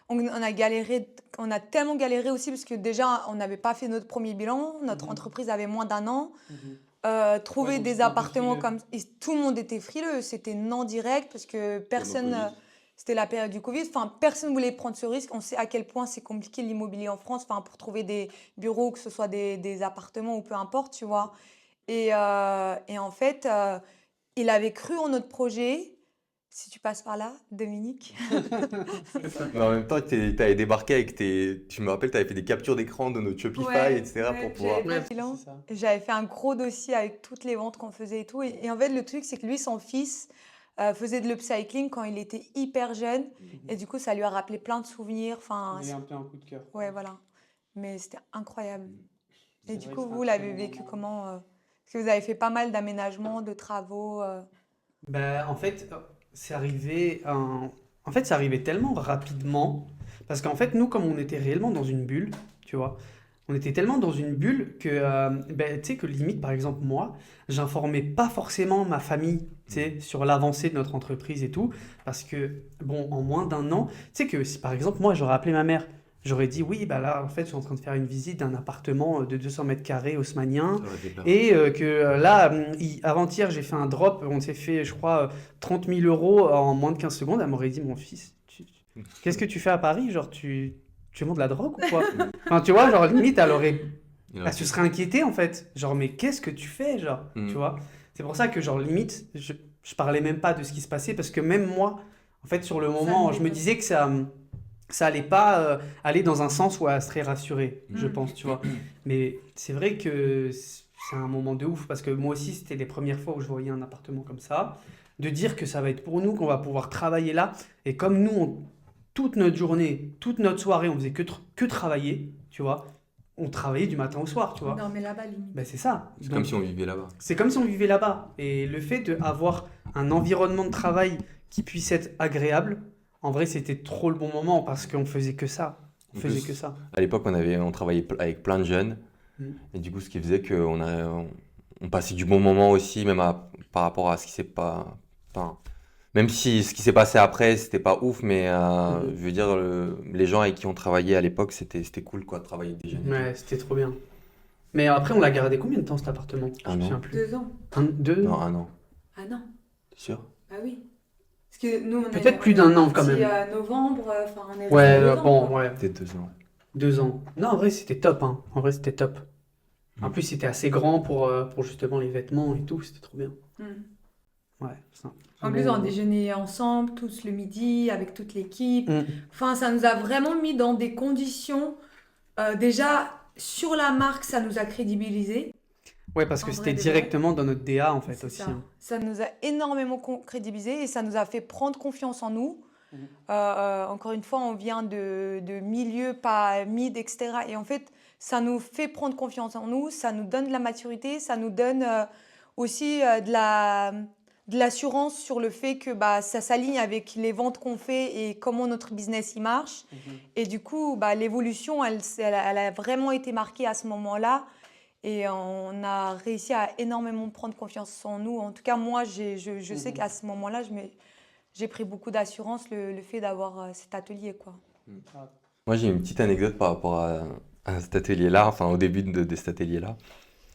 On a galéré, on a tellement galéré aussi parce que déjà, on n'avait pas fait notre premier bilan. Notre entreprise avait moins d'un an. Trouver donc des c'était un peu appartements frileux. comme. Et tout le monde était frileux. C'était non direct parce que personne. Covid. C'était la période du Covid. Enfin, personne ne voulait prendre ce risque. On sait à quel point c'est compliqué l'immobilier en France. Enfin, pour trouver des bureaux, que ce soit des appartements ou peu importe, tu vois. Et en fait, il avait cru en notre projet. Si tu passes par là, Dominique. C'est ça. Mais en même temps, t'avais débarqué avec je me rappelle, t'avais fait des captures d'écran de notre Shopify, Ouais, etc. ouais, pour pouvoir. j'avais pas de bilan. c'est ça. Et j'avais fait un gros dossier avec toutes les ventes qu'on faisait et tout. Et en fait, le truc, c'est que lui, son fils, faisait de l'upcycling quand il était hyper jeune. Et du coup, ça lui a rappelé plein de souvenirs. Enfin, Il y a eu un peu un coup de cœur. ouais, voilà. Mais c'était incroyable. Et C'est du vrai coup, que c'est un vous très l'avez bon vécu moment. comment Parce que vous avez fait pas mal d'aménagements, de travaux. Bah, en fait, c'est arrivé tellement rapidement. Parce qu'en fait, nous, comme on était réellement dans une bulle, tu vois, on était tellement dans une bulle que, ben, tu sais, que limite, par exemple, moi, j'informais pas forcément ma famille, tu sais, sur l'avancée de notre entreprise et tout. Parce que, bon, en moins d'un an, tu sais que si, par exemple, moi, j'aurais appelé ma mère, j'aurais dit, oui, bah là, en fait, je suis en train de faire une visite d'un appartement de 200 mètres carrés haussmannien. Ça aurait été peur. Et là, avant-hier, j'ai fait un drop, on s'est fait, je crois, 30 000 euros en moins de 15 secondes. Elle m'aurait dit, mon fils, qu'est-ce que tu fais à Paris? Genre, tu vends de la drogue ou quoi? Enfin, tu vois, genre, limite, elle aurait Il Bah, aurait se pu. serait inquiété en fait. Genre, mais qu'est-ce que tu fais, genre, tu Mm. vois? C'est pour ça que, genre, limite, je parlais même pas de ce qui se passait parce que même moi, en fait, sur le Ça moment, nous je me dépasse. disais que ça allait pas aller dans un sens où elle serait rassurée, je Mm. pense, tu vois. Mais c'est vrai que c'est un moment de ouf parce que moi aussi, c'était les premières fois où je voyais un appartement comme ça. De dire que ça va être pour nous, qu'on va pouvoir travailler là. Et comme nous, toute notre journée, toute notre soirée, on faisait que travailler, tu vois. On travaillait du matin au soir, tu On vois. dormait là-bas limite. Ben c'est ça. C'est comme Donc, si on vivait là-bas. c'est comme si on vivait là-bas. Et le fait d'avoir un environnement de travail qui puisse être agréable, en vrai, c'était trop le bon moment parce qu'on faisait que ça. On En faisait plus, que ça. à l'époque, on travaillait avec plein de jeunes. Mm. Et du coup, ce qui faisait on passait du bon moment aussi, même par rapport à ce qui s'est pas. Enfin, même si ce qui s'est passé après, c'était pas ouf, mais Mhm. je veux dire, les gens avec qui on travaillait à l'époque, c'était cool quoi, de travailler avec des jeunes et tout. Ouais, c'était trop bien. Mais après, on l'a gardé combien de temps cet appartement? Je Un me an. souviens plus. 2 ans. Deux? Non, un an. Ah non. T'es sûr? Ah oui. Parce que nous, Peut-être plus d'un an quand parti même. novembre, enfin on est Ouais, resté 2 ans, bon, quoi. ouais. Peut-être 2 ans. 2 ans. Non, en vrai, c'était top, hein. En vrai, c'était top. En Mm. plus, c'était assez grand pour justement les vêtements et tout. C'était trop bien. Mm. Ouais, ça. En plus, on déjeunait ensemble, tous le midi, avec toute l'équipe. Mm. Enfin, ça nous a vraiment mis dans des conditions. Déjà, sur la marque, ça nous a crédibilisés. Ouais, parce que En c'était vrai de vrai. directement dans notre DA en fait C'est aussi. ça. Hein. Ça nous a énormément crédibilisés et ça nous a fait prendre confiance en nous. Mhm. Encore une fois, on vient de milieux pas mid, etc. Et en fait, ça nous fait prendre confiance en nous, ça nous donne de la maturité, ça nous donne aussi de l'assurance sur le fait que bah, ça s'aligne avec les ventes qu'on fait et comment notre business y marche. Et du coup, bah, l'évolution, elle a vraiment été marquée à ce moment-là. Et on a réussi à énormément prendre confiance en nous. En tout cas, moi, je sais qu'à ce moment-là, j'ai pris beaucoup d'assurance le fait d'avoir cet atelier, quoi. Moi, j'ai une petite anecdote par rapport à cet atelier-là, enfin au début de cet atelier-là.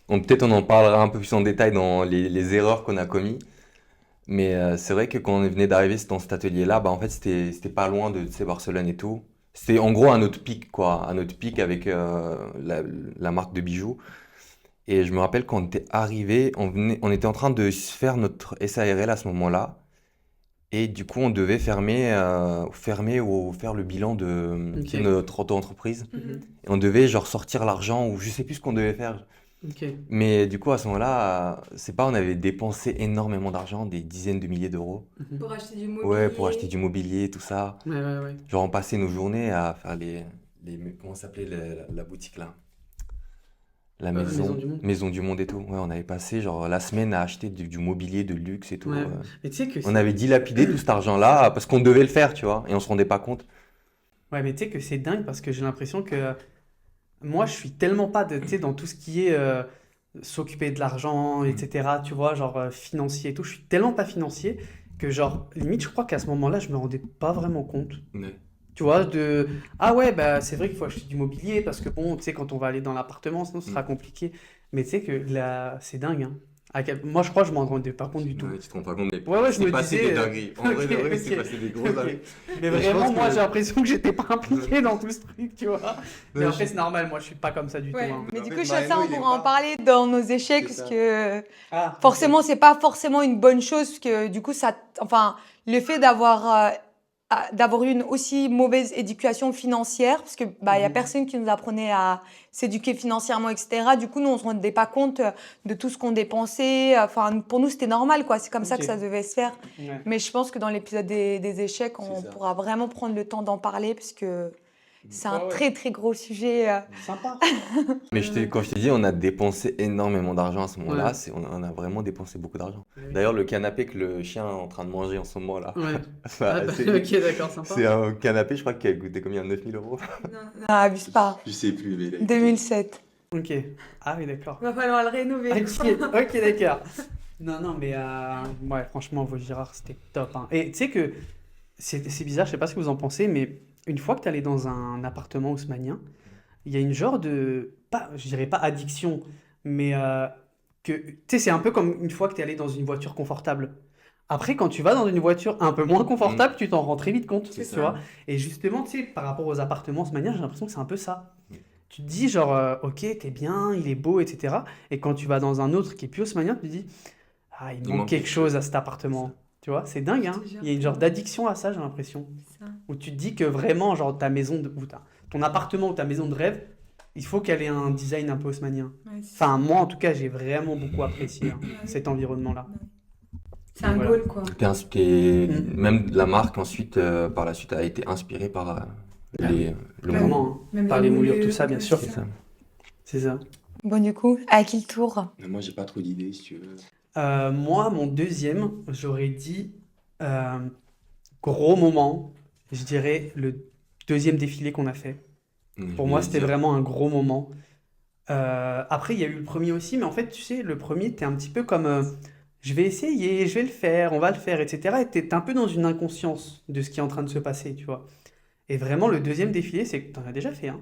Peut-être on en parlera un peu plus en détail dans les erreurs qu'on a commises. Mais c'est vrai que quand on venait d'arriver dans cet atelier-là, bah en fait c'était pas loin de tu sais, Barcelone et tout. C'était en gros un autre pic quoi, un autre pic avec la marque de bijoux. Et je me rappelle quand on était arrivé, on était en train de se faire notre SARL à ce moment-là. Et du coup on devait fermer ou faire le bilan de tu sais, Ok. notre auto-entreprise. Mhm. Et on devait genre sortir l'argent ou je sais plus ce qu'on devait faire. Ok. Mais du coup, à ce moment-là, c'est pas, on avait dépensé énormément d'argent, des dizaines de milliers d'euros. Mhm. Pour acheter du mobilier. Ouais, pour acheter du mobilier, tout ça. Ouais, ouais, ouais. Genre, on passait nos journées à faire comment ça s'appelait la boutique là? La Maison du Monde. Maison du Monde et tout. Ouais, on avait passé genre la semaine à acheter du mobilier de luxe et tout. Ouais. Mais tu sais que On avait dilapidé tout cet argent-là parce qu'on devait le faire, tu vois, et on se rendait pas compte. ouais, mais tu sais que c'est dingue parce que j'ai l'impression que moi, je suis tellement pas tu sais, dans tout ce qui est s'occuper de l'argent, etc. Tu vois, genre financier et tout. Je suis tellement pas financier que genre limite, je crois qu'à ce moment-là, je me rendais pas vraiment compte. Tu vois, ah ouais, bah c'est vrai qu'il faut acheter du mobilier parce que bon, tu sais, quand on va aller dans l'appartement, sinon ce sera compliqué. Mais tu sais que là, c'est dingue, hein. Moi, je crois que je m'en rendais pas compte du tout. Ouais, tu te rends pas compte, mais Ouais, ouais, je c'est me passé disais, des dingueries. En vrai, de ok, vrai, c'est ok. passé des grosses Ok. dingueries. Mais Et je vraiment, pense moi, que- j'ai l'impression que j'étais pas impliqué dans tout ce truc, tu vois. Mais Non, après, c'est normal, moi, je suis pas comme ça du Ouais, tout. Hein. mais En du fait, coup, Maëlo, ça, on il est pourra en pas- parler dans nos échecs, C'est parce ça. que Ah, ok. forcément, c'est pas forcément une bonne chose, parce que du coup, enfin, le fait d'avoir eu une aussi mauvaise éducation financière, parce que bah, y a Mhm. personne qui nous apprenait à s'éduquer financièrement, etc. Du coup, nous, on se rendait pas compte de tout ce qu'on dépensait. Enfin, pour nous, c'était normal, quoi. C'est comme ça Ok. que ça devait se faire. Ouais. Mais je pense que dans l'épisode des échecs, on C'est ça. pourra vraiment prendre le temps d'en parler, parce que c'est un Ouais, ouais. très, très gros sujet. Sympa. Mais quand je t'ai dit, on a dépensé énormément d'argent à ce moment-là. Ouais. On a vraiment dépensé beaucoup d'argent. Oui. D'ailleurs, le canapé que le chien est en train de manger en ce moment là, Ouais. bah, Ah, bah, c'est ok, d'accord, sympa. c'est un canapé, je crois, qui a coûté combien? 9000 euros? Non, abuse pas. Je sais plus, mais il a 2007. Ok. Ah oui, d'accord. Va falloir le rénover. Ok, d'accord. Non, non, mais ouais, franchement, Vaugirard, c'était top. Hein. Et tu sais que c'est bizarre, je sais pas ce que vous en pensez, mais une fois que tu allé dans un appartement haussmannien, il y a une genre de, pas, je dirais pas addiction, mais tu sais, c'est un peu comme une fois que tu es allé dans une voiture confortable. Après, quand tu vas dans une voiture un peu moins confortable, tu t'en rends très vite compte, C'est tu ça. vois. Et justement, tu sais, par rapport aux appartements haussmanniens, j'ai l'impression que c'est un peu ça. tu te dis genre, ok, t'es bien, il est beau, etc. Et quand tu vas dans un autre qui est plus haussmannien, tu te dis, ah, il Il manque manque quelque quelque chose à chose. cet C'est appartement. ça. Tu vois, c'est dingue, Je hein. te jure, Il y a une c'est genre vrai. d'addiction à ça, j'ai l'impression. C'est ça. Où tu te dis que vraiment, genre, ton appartement ou ta maison de rêve, il faut qu'elle ait un design un peu haussmannien. Ouais, c'est Enfin, ça. moi, en tout cas, j'ai vraiment beaucoup apprécié hein, Ouais, cet environnement-là. ouais. C'est Donc un voilà. goal, quoi. Mm. Même la marque ensuite, par la suite, a été inspirée par Ah oui, les, le Bah oui. moule. clairement, hein. Même Par les les moulures, tout moulures, ça, bien ouais, sûr. c'est C'est ça. ça. C'est ça. Bon, du coup, à qui le tour? Moi, j'ai pas trop d'idées, si tu veux. Moi, mon deuxième, j'aurais dit euh, gros moment. Je dirais le deuxième défilé qu'on a fait. Je Pour moi, voulais c'était dire. vraiment un gros moment. Après, il y a eu le premier aussi, mais en fait, tu sais, le premier, t'es un petit peu comme je vais essayer, je vais le faire, on va le faire, etc. Et t'es un peu dans une inconscience de ce qui est en train de se passer, tu vois. Et vraiment, le deuxième défilé, c'est que t'en as déjà fait un.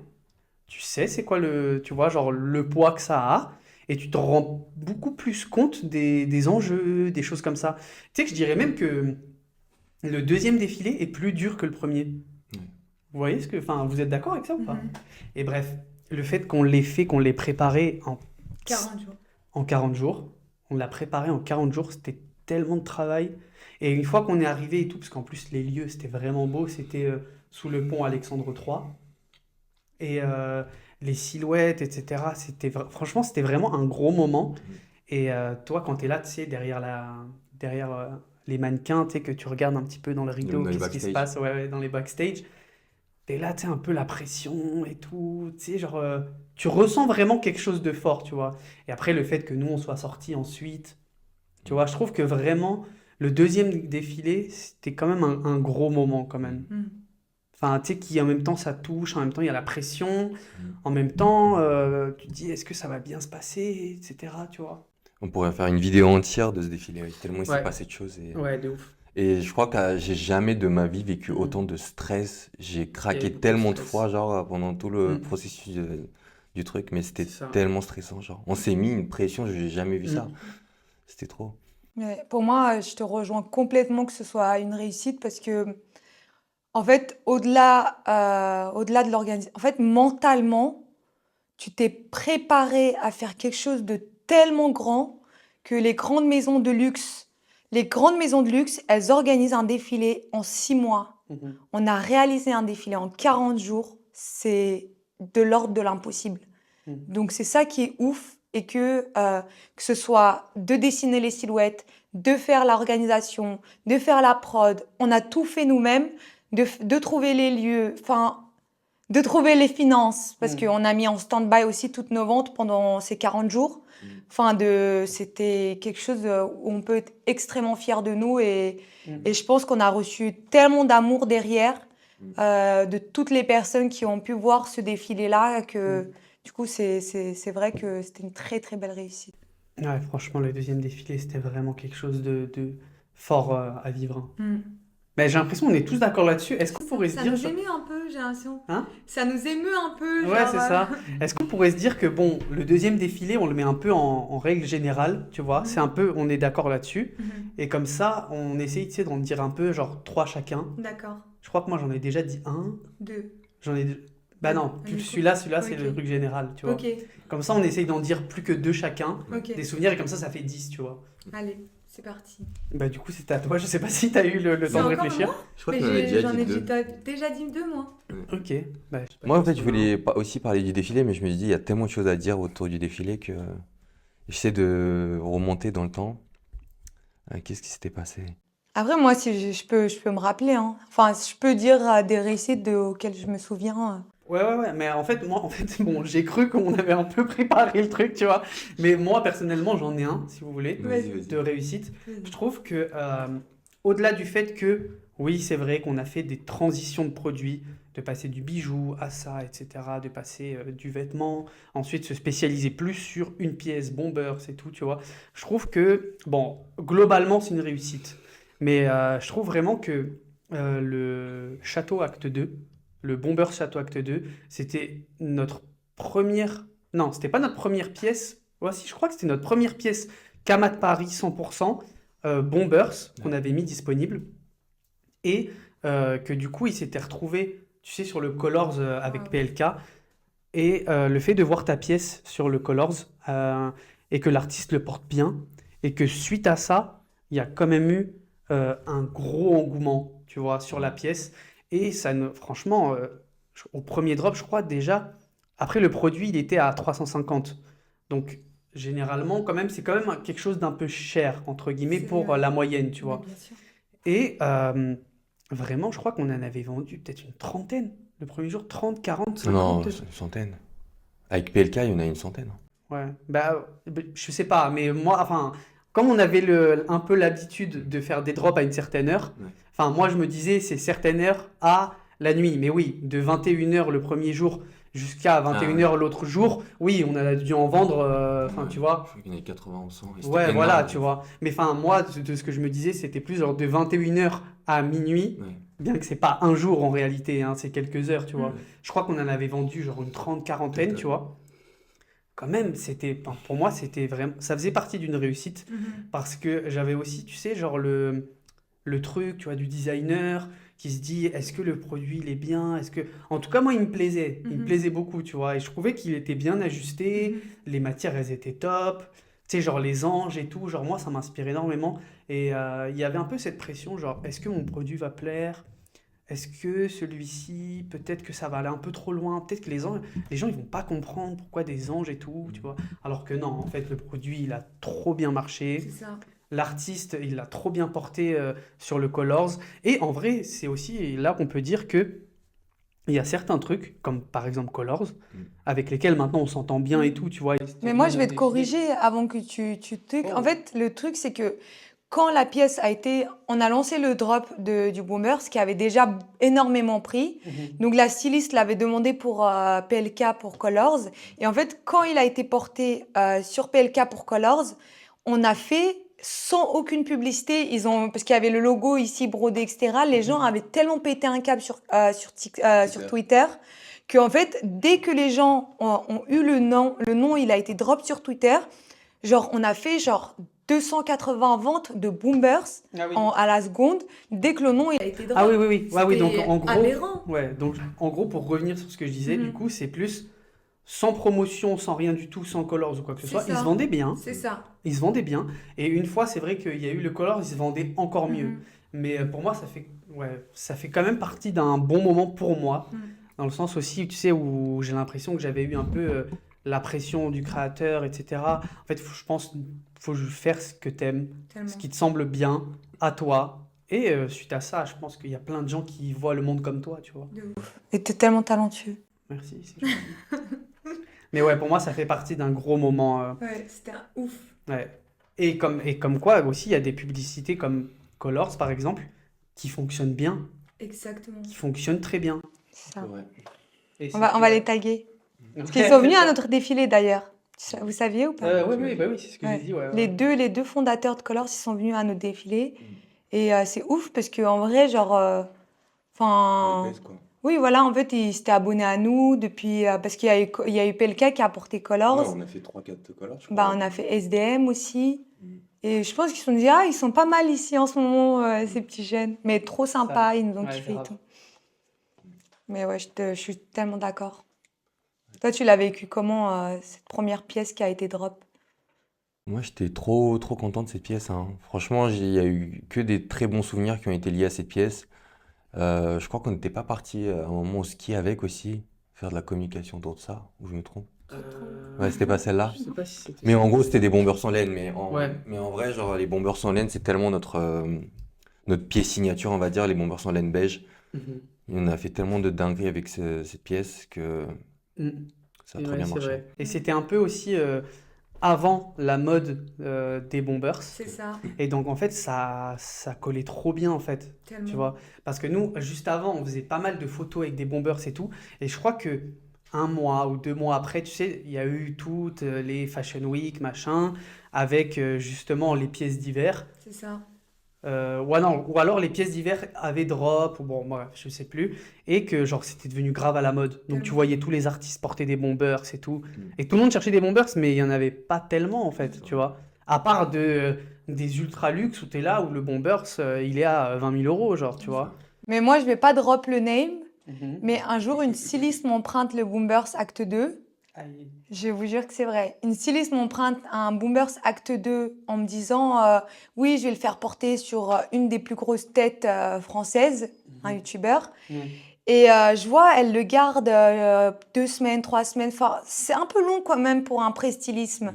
Tu sais, c'est quoi tu vois, genre le poids que ça a, et tu te rends beaucoup plus compte des enjeux, des choses comme ça. Tu sais que je dirais même que le deuxième défilé est plus dur que le premier. Ouais. Vous voyez enfin, vous êtes d'accord avec ça ou pas? Mhm. Et bref, le fait qu'on l'ait fait, qu'on l'ait préparé 40 jours. en 40 jours, on l'a préparé en 40 jours, c'était tellement de travail. Et une fois qu'on est arrivé et tout, parce qu'en plus les lieux c'était vraiment beau, c'était sous le pont Alexandre III. Et les silhouettes, etc. Franchement, c'était vraiment un gros moment. Et toi, quand tu es là, tu sais, derrière les mannequins, tu sais, que tu regardes un petit peu dans le rideau, Dans les qu'est-ce qui se backstage. passe, ouais, ouais, dans les backstage, t'es là, tu sais, un peu la pression et tout, tu sais, genre, tu ressens vraiment quelque chose de fort, tu vois. Et après, le fait que nous, on soit sortis ensuite, tu vois, je trouve que vraiment, le deuxième défilé, c'était quand même un gros moment, quand même. Mhm. Enfin, tu sais, qui en même temps ça touche, en même temps il y a la pression, Mm. en même temps tu te dis est-ce que ça va bien se passer, etc. Tu vois. On pourrait faire une vidéo entière de ce défilé, oui, tellement il s'est Ouais, passé de choses. ouais, de ouf. Et je crois que j'ai jamais de ma vie vécu Mhm. autant de stress. J'ai Il y avait craqué beaucoup de tellement de stress. fois, genre, pendant tout le Mm. processus du truc, mais c'était C'est ça. tellement stressant, genre. On s'est mis une pression, j'ai jamais vu ça. Mm. C'était trop. Ouais, pour moi, je te rejoins complètement que ce soit une réussite parce que, en fait, au-delà de l'organisation, en fait, mentalement, tu t'es préparé à faire quelque chose de tellement grand que les grandes maisons de luxe, elles organisent un défilé en 6 mois. Mhm. On a réalisé un défilé en 40 jours. C'est de l'ordre de l'impossible. Mhm. Donc c'est ça qui est ouf et que ce soit de dessiner les silhouettes, de faire l'organisation, de faire la prod, on a tout fait nous-mêmes, de trouver les lieux, enfin de trouver les finances parce Mm. qu'on a mis en stand-by aussi toutes nos ventes pendant ces 40 jours. Mm. Enfin c'était quelque chose où on peut être extrêmement fier de nous Mm. et je pense qu'on a reçu tellement d'amour derrière Mm. de toutes les personnes qui ont pu voir ce défilé-là que Mm. du coup, c'est vrai que c'était une très très belle réussite. Ouais, franchement, le deuxième défilé, c'était vraiment quelque chose de fort à vivre, hein. Mais j'ai l'impression qu'on est tous d'accord là-dessus. Est-ce qu'on pourrait se Ça dire, nous genre- émeut un peu, j'ai l'impression. Hein? Ça nous émeut un peu, Ouais, genre. c'est ça. Est-ce qu'on pourrait se dire que bon, le deuxième défilé, on le met un peu en règle générale, tu vois? C'est un peu, on est d'accord là-dessus. Et comme ça, on essaye, tu sais, d'en dire un peu, genre 3 chacun. D'accord. Je crois que moi, j'en ai déjà dit un. 2. J'en ai. Bah non, Ah, plus du coup. celui-là, c'est Ok. le truc général, tu vois. Ok, Comme ça, on essaye d'en dire plus que 2 chacun, ok. des souvenirs, et comme ça fait 10, tu vois. Allez, c'est parti. Bah du coup, c'était à toi. Je sais pas si t'as eu le C'est temps de encore réfléchir. moi Je crois Mais qu'on avait déjà j'en dit ai deux. déjà dit 2, moi. Ok. Bah, je sais pas Moi, en si fait, je on a un. voulais aussi parler du défilé, mais je me suis dit, il y a tellement de choses à dire autour du défilé que j'essaie de remonter dans le temps. Qu'est-ce qui s'était passé? Après, moi, si je peux me rappeler, hein. Enfin, je peux dire des réussites auxquelles je me souviens. Ouais, mais en fait, moi, bon, j'ai cru qu'on avait un peu préparé le truc, tu vois. Mais moi, personnellement, j'en ai un, si vous voulez, Vas-y, Vas-y. de vas-y. réussite. Je trouve que, au-delà du fait que, oui, c'est vrai qu'on a fait des transitions de produits, de passer du bijou à ça, etc., de passer du vêtement, ensuite se spécialiser plus sur une pièce, bomber, c'est tout, tu vois. Je trouve que, bon, globalement, c'est une réussite. Mais je trouve vraiment que le Château Acte 2, le Bomber Château Acte 2, c'était notre première... Non, c'était pas notre première pièce. Ouais, si, je crois que c'était notre première pièce Camat Paris 100%, Bombers, qu'on avait mis disponible. Et que du coup, il s'était retrouvé, tu sais, sur le Colors avec Wow. PLK. Et le fait de voir ta pièce sur le Colors et que l'artiste le porte bien et que suite à ça, il y a quand même eu un gros engouement, tu vois, sur la pièce. Et ça ne, franchement, au premier drop, je crois déjà, après le produit, il était à 350. Donc, généralement, quand même, c'est quand même quelque chose d'un peu cher, entre guillemets, C'est pour la moyenne, tu oui, vois. bien sûr. Et vraiment, je crois qu'on en avait vendu peut-être une trentaine. Le premier jour, 30, 40, Non, 50. c'est une centaine. Avec PLK, il y en a une centaine. Ouais, je sais pas, mais moi, enfin, comme on avait un peu l'habitude de faire des drops à une certaine heure, Ouais. enfin, moi, je me disais, c'est certaine heure à la nuit. Mais oui, de 21h le premier jour jusqu'à 21h l'autre jour, oui, on a dû en vendre, enfin, Ouais, tu vois. je crois qu'il y en avait 80 ou 100. Et c'était Ouais, voilà, énorme. tu vois. Mais enfin, moi, de ce que je me disais, c'était plus genre de 21h à minuit, Ouais. bien que c'est pas un jour en réalité, hein, c'est quelques heures, tu vois. Mm. Je crois qu'on en avait vendu genre une 30, quarantaine, tu vois. Quand même, enfin, pour moi, c'était vraiment, ça faisait partie d'une réussite Mhm. parce que j'avais aussi, tu sais, genre le truc, tu vois, du designer qui se dit, est-ce que le produit, il est bien? En tout cas, moi, il me plaisait. Il me Mhm. plaisait beaucoup, tu vois. Et je trouvais qu'il était bien ajusté. Mhm. Les matières, elles étaient top. Tu sais, genre les anges et tout. Genre, moi, ça m'inspire énormément. Et il y avait un peu cette pression, genre, est-ce que mon produit va plaire? Est-ce que celui-ci, peut-être que ça va aller un peu trop loin? Peut-être que les gens, ils vont pas comprendre pourquoi des anges et tout, tu vois. Alors que non, en fait, le produit, il a trop bien marché. C'est ça. L'artiste, il l'a trop bien porté sur le Colors. Et en vrai, c'est aussi là qu'on peut dire que il y a certains trucs, comme par exemple Colors, avec lesquels maintenant on s'entend bien et tout, tu vois. Mais moi, je vais te corriger avant que tu trucs. En Oh. fait, le truc, c'est que quand la pièce a été... On a lancé le drop du Boomer, ce qui avait déjà énormément pris. Donc, la styliste l'avait demandé pour PLK pour Colors. Et en fait, quand il a été porté sur PLK pour Colors, on a fait sans aucune publicité. Parce qu'il y avait le logo ici brodé, etc. Les gens avaient tellement pété un câble sur Twitter qu'en fait, dès que les gens ont eu le nom, il a été drop sur Twitter. Genre, on a fait genre 280 ventes de Boomers Ah oui. à la seconde dès que le nom il a été drop. Ah oui, oui, oui. Ouais, oui, donc C'était en gros, aberrant. ouais, donc en gros, pour revenir sur ce que je disais, du Mhm. coup, c'est plus sans promotion, sans rien du tout, sans Colors ou quoi que ce C'est soit. Ils ça. se vendaient bien. C'est ça. Ils se vendaient bien. Et une fois, c'est vrai qu'il y a eu le Colors, ils se vendaient encore mieux. Mhm. Mais pour moi, ça fait quand même partie d'un bon moment pour moi. Mhm. Dans le sens aussi, tu sais, où j'ai l'impression que j'avais eu un peu la pression du créateur, etc. En fait, je pense qu'il faut faire ce que t'aimes, Tellement. ce qui te semble bien à toi. Et suite à ça, je pense qu'il y a plein de gens qui voient le monde comme toi, tu vois. De ouf. Et t'es tellement talentueux. Merci, c'est gentil. Mais ouais, pour moi, ça fait partie d'un gros moment. Ouais, c'était un ouf. Ouais. Et comme quoi, aussi, il y a des publicités comme Colors, par exemple, qui fonctionnent bien, Exactement. qui fonctionnent très bien. C'est ça. Ouais. Et On va les taguer. Parce qu'ils sont venus à notre défilé d'ailleurs. Vous saviez ou pas? Oui, bah oui, c'est ce que Ouais. j'ai dit. Ouais, Les deux fondateurs de Colors, ils sont venus à notre défilé. Et c'est ouf parce qu'en vrai, genre... On Enfin... pèse, quoi. oui, voilà, en fait, ils s'étaient abonnés à nous depuis... parce qu'il y a eu PLK qui a porté Ouais, Colors. on a fait 3-4 colors, je crois. Bah, on a fait SDM aussi. Mm. Et je pense qu'ils se sont dit, ah, ils sont pas mal ici en ce moment, ces petits jeunes. Mais trop sympa, ils nous ont ouais, kiffé et grave. tout. Mais ouais, je suis tellement d'accord. Toi, tu l'as vécu comment, cette première pièce qui a été drop? Moi, j'étais trop, trop content de cette pièce, hein. Franchement, il y a eu que des très bons souvenirs qui ont été liés à cette pièce. Je crois qu'on n'était pas parti à un moment au ski avec aussi, faire de la communication autour de ça, ou je me trompe? Ouais, c'était pas celle-là. Je sais pas si c'était Mais ça. en gros, c'était des bombers sans laine. Ouais. Mais en vrai, genre, les bombers sans laine, c'est tellement notre pièce signature, on va dire, les bombers sans laine beige. Mhm. Et on a fait tellement de dingueries avec cette pièce que Mm. ça a Et très ouais, bien c'est marché. vrai. Et c'était un peu aussi avant la mode des bombers. C'est ça, Et donc, en fait, ça collait trop bien, en fait. tellement. Tu vois? Parce que nous, juste avant, on faisait pas mal de photos avec des bombers et tout. Et je crois que un mois ou 2 mois après, tu sais, il y a eu toutes les Fashion Week, machin, avec justement les pièces d'hiver. C'est ça. Ou alors les pièces d'hiver avaient drop, ou bon, bref, je sais plus. Et que genre c'était devenu grave à la mode. Donc tu Tellement. voyais tous les artistes porter des bombers et tout. Et tout le monde cherchait des bombers, mais il y en avait pas tellement en fait, tu vois. À part des ultra luxe où t'es là, où le bombers il est à 20 000 euros, genre, tu vois. Mais moi, je vais pas drop le name Mhm. Mais un jour, une styliste m'emprunte le Boomers Acte 2. Aïe. Je vous jure que c'est vrai. Une styliste m'emprunte un Boomers Acte 2 en me disant oui, je vais le faire porter sur une des plus grosses têtes françaises, un youtubeur. Mhm. Et je vois, elle le garde 2 semaines, 3 semaines. Enfin, c'est un peu long quand même pour un pré-stylisme.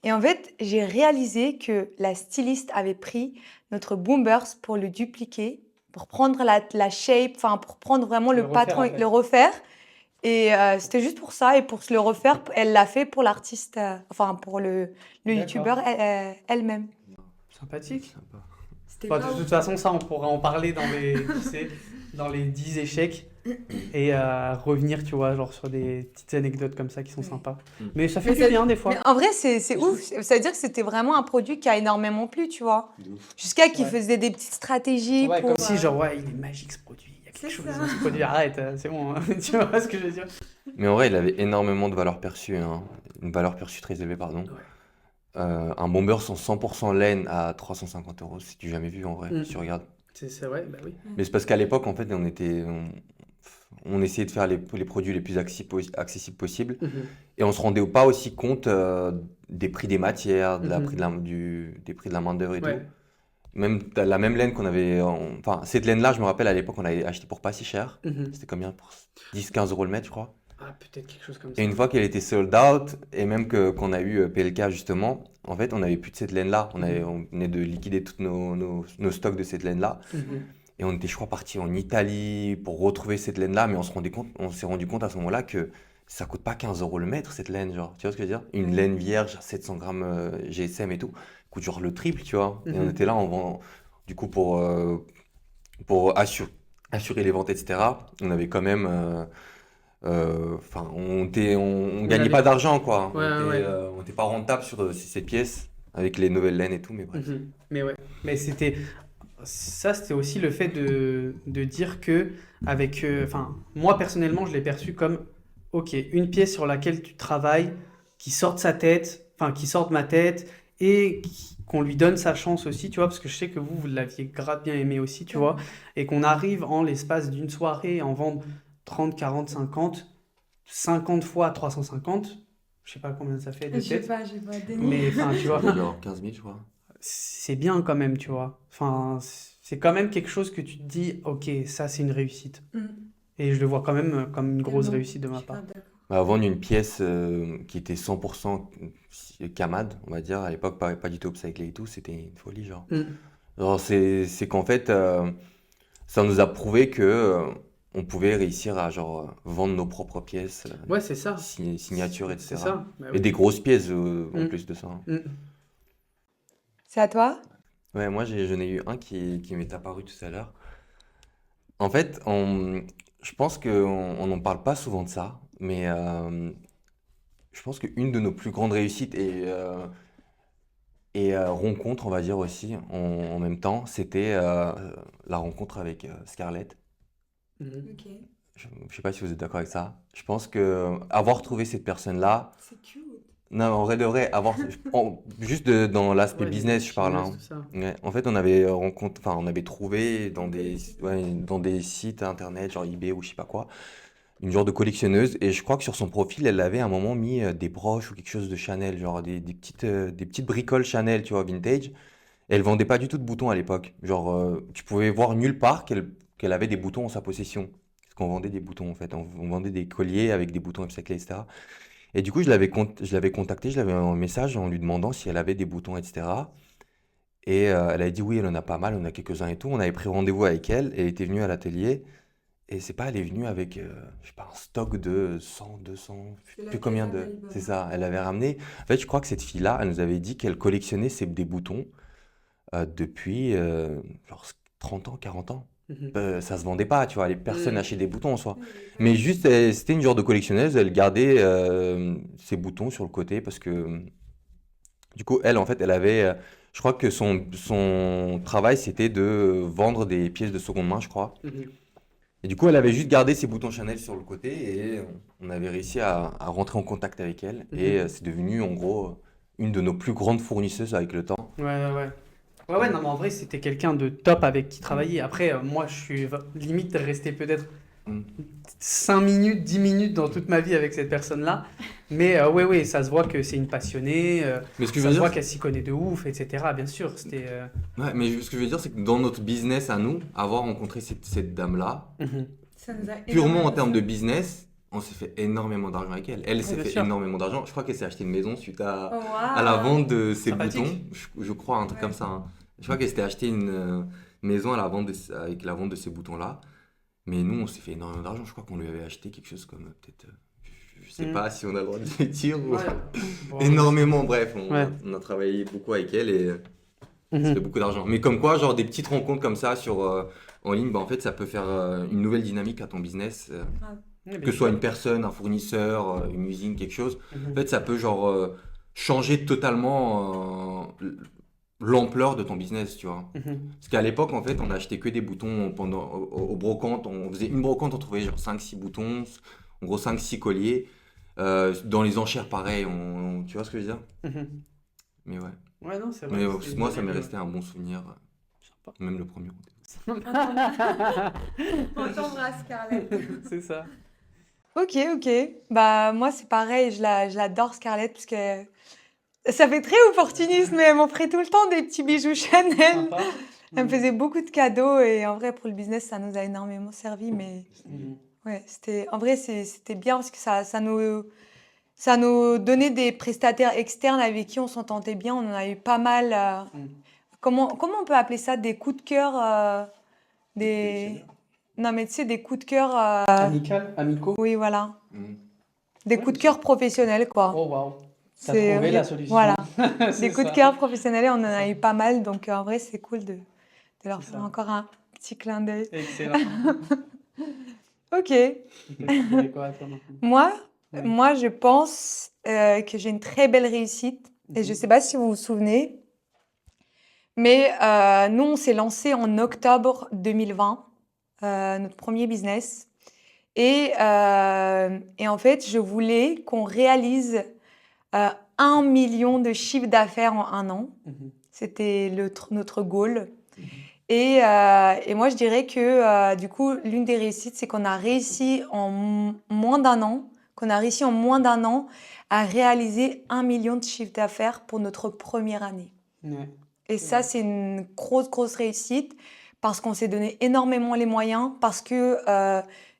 Et en fait, j'ai réalisé que la styliste avait pris notre Boomers pour le dupliquer, pour prendre la shape, enfin pour prendre vraiment Le le refaire, patron en et fait. le refaire. Et c'était juste pour ça. Et pour se le refaire, elle l'a fait pour l'artiste, enfin pour le D'accord. youtubeur elle-même. Sympathique. Sympa. C'était Enfin, de toute façon, ça, on pourra en parler dans les, tu sais, dans les 10 échecs et revenir, tu vois, genre sur des petites anecdotes comme ça qui sont Ouais. sympas. Mm. Mais ça fait Mais du ça- bien des fois. Mais en vrai, c'est ouf. Ça veut dire que c'était vraiment un produit qui a énormément plu, tu vois. De ouf. Jusqu'à qu'il Ouais. faisait des petites stratégies Ouais, pour. comme si, genre, ouais, il est magique ce produit. Il y a quelque C'est chose ça. dans ce produit. Arrête, c'est bon. Hein. Tu vois ce que je veux dire? Mais en vrai, il avait énormément de valeur perçue, hein. Une valeur perçue très élevée, pardon. Ouais. Un Bombers en 100% laine à 350 euros, si tu jamais vu en vrai, Mm. si tu regardes. C'est vrai, bah oui. Mais c'est parce qu'à l'époque, en fait, on essayait de faire les produits les plus accessibles possibles Mhm. et on se rendait pas aussi compte des prix des matières, Mhm. des prix de la main-d'œuvre et Ouais. tout. Même la même laine qu'on avait, enfin, cette laine-là, je me rappelle à l'époque, on l'avait acheté pour pas si cher. Mhm. C'était combien pour 10-15 euros le mètre, je crois. Ah, peut-être quelque chose comme Et ça. une fois qu'elle était sold out, et même qu'on a eu PLK justement, en fait, on n'avait plus de cette laine-là. On venait de liquider tous nos stocks de cette laine-là. Mhm. Et on était, je crois, parti en Italie pour retrouver cette laine-là, mais on s'est rendu compte à ce moment-là que ça coûte pas 15 euros le mètre, cette laine, genre. Tu vois ce que je veux dire? Une laine vierge, 700 grammes GSM et tout, coûte genre le triple, tu vois. Et on Mhm. était là, du coup, pour assurer les ventes, etc., on avait quand même. Enfin, on gagnait avait- pas d'argent, quoi. Ouais, ouais. On était pas rentable sur ces pièces avec les nouvelles laines et tout, mais bref. Mhm. Mais ouais. Mais c'était aussi le fait de dire que, enfin, moi personnellement, je l'ai perçu comme, ok, une pièce sur laquelle tu travailles, qui sort de sa tête, enfin, qui sort de ma tête, et qu'on lui donne sa chance aussi, tu vois, parce que je sais que vous l'aviez grave bien aimé aussi, tu vois, et qu'on arrive en l'espace d'une soirée à en vendre 30, 40, 50 fois 350, je sais pas combien ça fait de tête, j'ai pas mais enfin, tu vois, Genre 15 000, je crois. c'est bien quand même, tu vois. Enfin, c'est quand même quelque chose que tu te dis, ok, ça c'est une réussite. Et je le vois quand même comme une grosse réussite de ma part. Bah, vendre une pièce qui était 100% Kamad, on va dire, à l'époque, pas du tout upcyclé et tout, c'était une folie, genre. Mm. Genre, c'est qu'en fait, ça nous a prouvé que on pouvait réussir à genre vendre nos propres pièces, Ouais, c'est ça. signatures, C'est etc. ça. Bah Et oui. des grosses pièces en Mm. plus de ça, hein. Mm. C'est à toi? Ouais, moi j'en ai eu un qui m'est apparu tout à l'heure. En fait, je pense qu'on n'en parle pas souvent de ça, mais je pense qu'une de nos plus grandes réussites et rencontre, on va dire aussi, en même temps, c'était la rencontre avec Scarlett. Mhm. Ok, Je sais pas si vous êtes d'accord avec ça. Je pense que avoir trouvé cette personne-là, c'est cute. non, en vrai de vrai, juste dans l'aspect Ouais, business, je parle, hein. tout ça. Ouais. En fait, on avait on avait trouvé dans des sites internet, genre eBay ou je sais pas quoi, une genre de collectionneuse. Et je crois que sur son profil, elle avait à un moment mis des broches ou quelque chose de Chanel, genre des petites bricoles Chanel, tu vois, vintage. Et elle vendait pas du tout de boutons à l'époque. Genre, tu pouvais voir nulle part qu'elle avait des boutons en sa possession. Parce qu'on vendait des boutons en fait. On vendait des colliers avec des boutons upcyclés, etc. Et du coup, je l'avais contactée, je l'avais envoyé un message en lui demandant si elle avait des boutons, etc. Et elle avait dit oui, elle en a pas mal, on en a quelques-uns et tout. On avait pris rendez-vous avec elle, elle était venue à l'atelier. Et c'est pas, elle est venue avec, je sais pas, un stock de 100, 200, je sais plus combien de... C'est ça, elle avait ramené. En fait, je crois que cette fille-là, elle nous avait dit qu'elle collectionnait des boutons depuis genre 30 ans, 40 ans. Mhm. Ça se vendait pas, tu vois, les personnes Mm. achetaient des boutons en soi. Mais juste, c'était une genre de collectionneuse, elle gardait ses boutons sur le côté parce que, du coup, elle, en fait, elle avait, je crois que son travail, c'était de vendre des pièces de seconde main, je crois. Mhm. Et du coup, elle avait juste gardé ses boutons Chanel sur le côté et on avait réussi à rentrer en contact avec elle. Et Mhm. c'est devenu, en gros, une de nos plus grandes fournisseuses avec le temps. Ouais, ouais. Ouais, ouais, non, mais en vrai, c'était quelqu'un de top avec qui travailler. Après, moi, je suis limite resté peut-être Mm. 5 minutes, 10 minutes dans toute ma vie avec cette personne-là. Mais ouais, ça se voit que c'est une passionnée, Mais ce que je ça veux se voit dire, qu'elle s'y connaît de ouf, etc. Bien sûr, c'était... ouais, mais ce que je veux dire, c'est que dans notre business à nous, avoir rencontré cette dame-là, Mhm. Ça nous a purement en énormément termes de servi. business, on s'est fait énormément d'argent avec elle. Elle Ouais, s'est bien fait sûr. énormément d'argent. Je crois qu'elle s'est acheté une maison suite à Oh, la waouh! vente de ses Sympathique. boutons. Je crois, un truc Ouais. comme ça, hein. Je crois qu'elle s'était acheté une maison à la vente avec la vente de ces boutons-là. Mais nous, on s'est fait énormément d'argent. Je crois qu'on lui avait acheté quelque chose comme peut-être, je sais Mm. pas si on a le droit de le dire, ou- Ouais. Bon, énormément. Bref, Ouais. on a travaillé beaucoup avec elle et ça Mhm. fait beaucoup d'argent. Mais comme quoi, genre des petites rencontres comme ça en ligne, bah, en fait, ça peut faire une nouvelle dynamique à ton business. Ouais, Que bien ce soit sûr. une personne, un fournisseur, une usine, quelque chose. En Mhm. fait, ça peut changer totalement l'ampleur de ton business, tu vois. Mhm. Parce qu'à l'époque, en fait, on achetait que des boutons aux brocantes. On faisait une brocante, on trouvait genre 5-6 boutons, en gros 5-6 colliers. Dans les enchères, pareil, tu vois ce que je veux dire? Mhm. Mais ouais. Ouais, non, c'est vrai. Mais c'est une moi, bonne ça m'est idée, resté un bon souvenir, Sympa. même le premier. On t'embrasse, Scarlett. C'est ça. Ok, ok. Bah, moi, c'est pareil, je l'adore, Scarlett, parce que ça fait très opportuniste, mais elle m'offrait tout le temps des petits bijoux Chanel. Sympa. Elle me faisait beaucoup de cadeaux, et en vrai, pour le business, ça nous a énormément servi. Mais Mhm. ouais, en vrai, c'était bien, parce que ça nous donnait des prestataires externes avec qui on s'entendait bien. On en a eu pas mal. Mhm. Comment on peut appeler ça? Des coups de cœur, des... Non, mais tu sais, des coups de cœur. Amicaux. Oui, voilà. Mm. Des Ouais, coups de bien cœur professionnels, quoi. Oh, waouh. T'as C'est trouvé la solution. voilà, C'est des coups de ça. cœur professionnels, on en C'est a ça. eu pas mal, donc en vrai, c'est cool de leur C'est faire ça. encore un petit clin d'œil. Excellent. Ok. Tu dirais quoi, toi, maintenant? Moi, Oui. moi, je pense que j'ai une très belle réussite, et je Mhm. sais pas si vous vous souvenez, mais nous, on s'est lancé en octobre 2020, notre premier business. Et en fait, je voulais qu'on réalise 1 million de chiffre d'affaires en un an. Mhm. C'était notre goal. Mhm. Et moi, je dirais que du coup, l'une des réussites, c'est qu'on a réussi en moins d'un an, à réaliser 1 million de chiffre d'affaires pour notre première année. Ouais. Et C'est ça, vrai. c'est une grosse réussite parce qu'on s'est donné énormément les moyens, parce que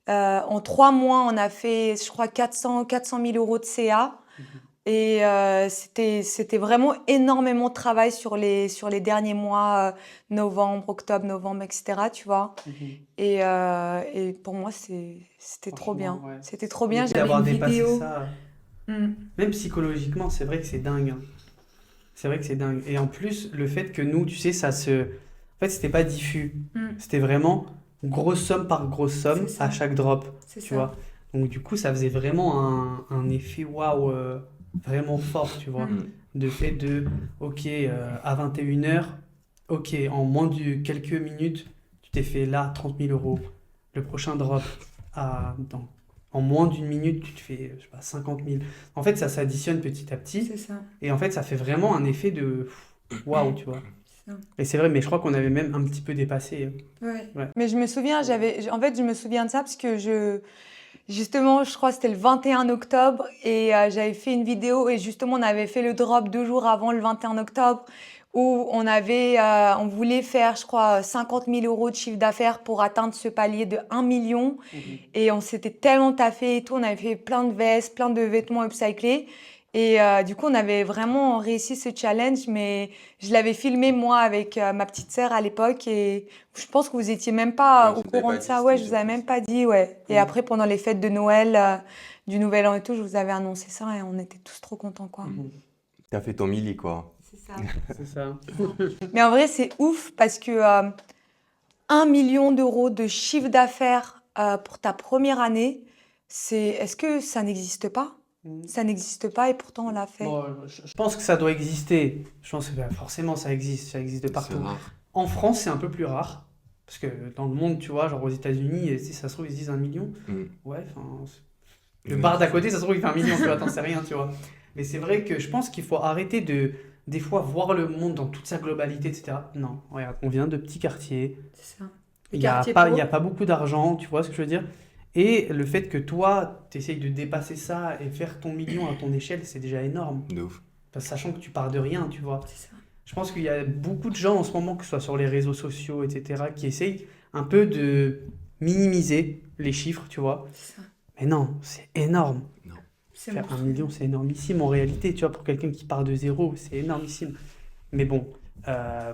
en 3 mois, on a fait, je crois, 400 000 euros de CA. Mhm. Et c'était vraiment énormément de travail sur les derniers mois, novembre, octobre, novembre, etc. Tu vois. Mhm. Et pour moi, c'était trop bien. Franchement, ouais. C'était trop Le bien. fait J'avais d'avoir une dépassé vidéo. ça, Mm. même psychologiquement, c'est vrai que c'est dingue, hein. C'est vrai que c'est dingue. Et en plus, le fait que nous, tu sais, En fait, c'était pas diffus. Mm. C'était vraiment grosse somme par grosse somme C'est ça. à chaque drop, C'est tu ça. vois. Donc, du coup, ça faisait vraiment un effet waouh, vraiment fort, tu vois. Mm. De fait de, ok, à 21h, ok, en moins de quelques minutes, tu t'es fait là 30 000 euros. Le prochain drop, en moins d'une minute, tu te fais, je sais pas, 50 000. En fait, ça s'additionne petit à petit. C'est ça. Et en fait, ça fait vraiment un effet de waouh, tu vois. C'est ça. Et c'est vrai, mais je crois qu'on avait même un petit peu dépassé. Ouais. Ouais. Mais je me souviens, en fait, je me souviens de ça parce que justement, je crois que c'était le 21 octobre et j'avais fait une vidéo et justement, on avait fait le drop 2 jours avant le 21 octobre où on voulait faire, je crois, 50 000 euros de chiffre d'affaires pour atteindre ce palier de 1 million. Mhm. Et on s'était tellement taffé et tout, on avait fait plein de vestes, plein de vêtements upcyclés. Et du coup, on avait vraiment réussi ce challenge, mais je l'avais filmé moi avec ma petite sœur à l'époque et je pense que vous étiez même pas Ouais, au je t'avais courant pas de dit, ça. c'était Ouais, une je vous avais même surprise. pas dit, ouais. Et Mhm. après, pendant les fêtes de Noël, du Nouvel An et tout, je vous avais annoncé ça et on était tous trop contents, quoi. Mhm. T'as fait ton milli, quoi. C'est ça. C'est ça. Mais en vrai, c'est ouf parce que 1 million d'euros de chiffre d'affaires pour ta première année, est-ce que ça n'existe pas? Mhm. Ça n'existe pas et pourtant on l'a fait. Bon, je pense que ça doit exister. Je pense que forcément ça existe de C'est partout. rare. En France, c'est un peu plus rare. Parce que dans le monde, tu vois, genre aux États-Unis, si ça se trouve, ils se disent 1 million. Mm. Ouais, enfin. Le Ouais. bar d'à côté, ça se trouve, il fait 1 million, tu vois, t'en sais rien, tu vois. Mais c'est vrai que je pense qu'il faut arrêter des fois, voir le monde dans toute sa globalité, etc. Non, regarde, on vient de petits quartiers. C'est ça. Il n'y a pas beaucoup d'argent, tu vois ce que je veux dire? Et le fait que toi, tu essayes de dépasser ça et faire ton million à ton échelle, c'est déjà énorme. De ouf. Sachant que tu pars de rien, tu vois. C'est ça. Je pense qu'il y a beaucoup de gens en ce moment, que ce soit sur les réseaux sociaux, etc., qui essayent un peu de minimiser les chiffres, tu vois. C'est ça. Mais non, c'est énorme. Non. C'est Faire 1 monstrueux. million, c'est énormissime en réalité, tu vois, pour quelqu'un qui part de zéro, c'est énormissime. Mais bon,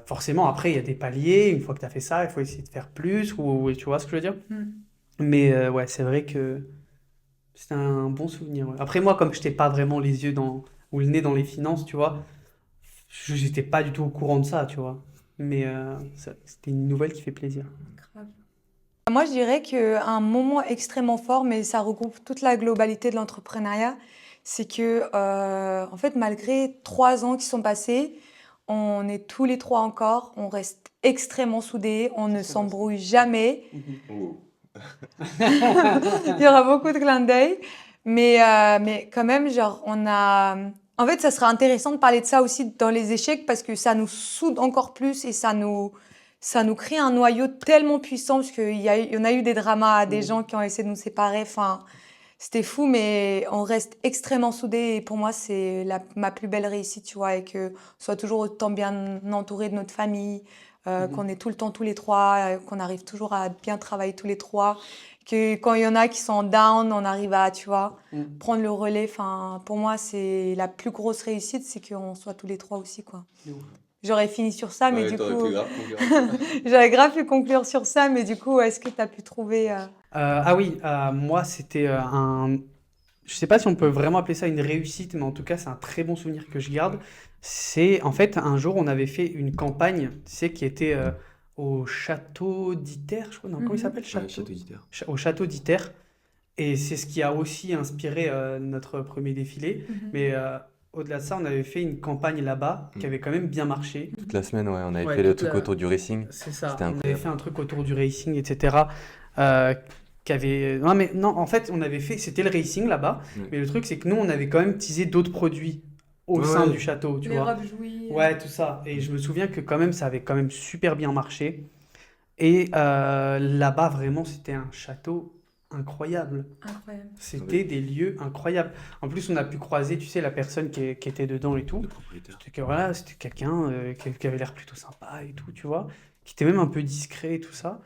forcément, après, il y a des paliers. Une fois que tu as fait ça, il faut essayer de faire plus, ou tu vois ce que je veux dire? Mm. Mais ouais, c'est vrai que c'était un bon souvenir. Ouais. Après, moi, comme je n'étais pas vraiment les yeux ou le nez dans les finances, tu vois, je n'étais pas du tout au courant de ça, tu vois. Mais c'était une nouvelle qui fait plaisir. Grave. Moi, je dirais qu'un moment extrêmement fort, mais ça regroupe toute la globalité de l'entrepreneuriat, c'est que, en fait, malgré 3 ans qui sont passés, on est tous les trois encore, on reste extrêmement soudés, on ne C'est vrai, ça. s'embrouille jamais. Oh. Il y aura beaucoup de clins d'œil, mais quand même, genre, on a. En fait, ça sera intéressant de parler de ça aussi dans les échecs parce que ça nous soude encore plus et ça nous crée un noyau tellement puissant parce qu'il y en a eu des dramas, des Mm. gens qui ont essayé de nous séparer. Enfin, c'était fou, mais on reste extrêmement soudés et pour moi, c'est ma plus belle réussite, tu vois, et que soit toujours autant bien entouré de notre famille, qu'on est tout le temps tous les trois, qu'on arrive toujours à bien travailler tous les trois, que quand il y en a qui sont down, on arrive à, tu vois, Mm. prendre le relais. Enfin, pour moi, c'est la plus grosse réussite, c'est qu'on soit tous les trois aussi, quoi. De ouf. J'aurais fini sur ça, mais Ouais, du t'aurais coup, pu grave conclure. j'aurais grave pu conclure sur ça, mais du coup, est-ce que tu as pu trouver... Ah oui, moi, c'était je sais pas si on peut vraiment appeler ça une réussite, mais en tout cas, c'est un très bon souvenir que je garde. C'est, en fait, un jour, on avait fait une campagne, tu sais, qui était au château d'Iter, je crois. Non, comment il Mhm. s'appelle? Ouais, Château? Château d'Iter. Au château d'Iter. Et c'est ce qui a aussi inspiré notre premier défilé. Mais au-delà de ça, on avait fait une campagne là-bas qui Mm. avait quand même bien marché. Toute la semaine, ouais, on avait Ouais, fait le toute truc la- autour du racing. C'est ça. C'était On avait incroyable. fait un truc autour du racing, etc. euh, qui avait... Non, mais non, en fait, on avait fait... C'était le racing là-bas. Mm. Mais le truc, c'est que nous, on avait quand même teasé d'autres produits au Ouais, sein ouais. du château, tu Les vois. robes jouées. Ouais, tout ça. Et je me souviens que quand même, ça avait quand même super bien marché. Et là-bas, vraiment, c'était un château incroyable. Incroyable. C'était Oui. des lieux incroyables. En plus, on a pu croiser, tu sais, la personne qui était dedans et tout. Le propriétaire. Voilà, c'était quelqu'un qui avait l'air plutôt sympa et tout, tu vois. Qui était même un peu discret et tout ça.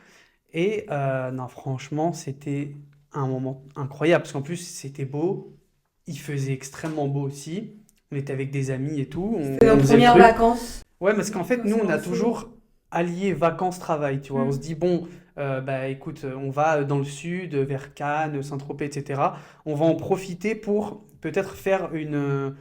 Et non, franchement, c'était un moment incroyable. Parce qu'en plus, c'était beau. Il faisait extrêmement beau aussi. On était avec des amis et tout. C'était nos faisait le premières truc. vacances. Ouais, parce qu'en fait, Quand nous, c'est on a lancé. toujours allié vacances-travail, tu vois. Mm. On se dit, bon, bah écoute, on va dans le sud, vers Cannes, Saint-Tropez, etc. On va en profiter pour peut-être faire une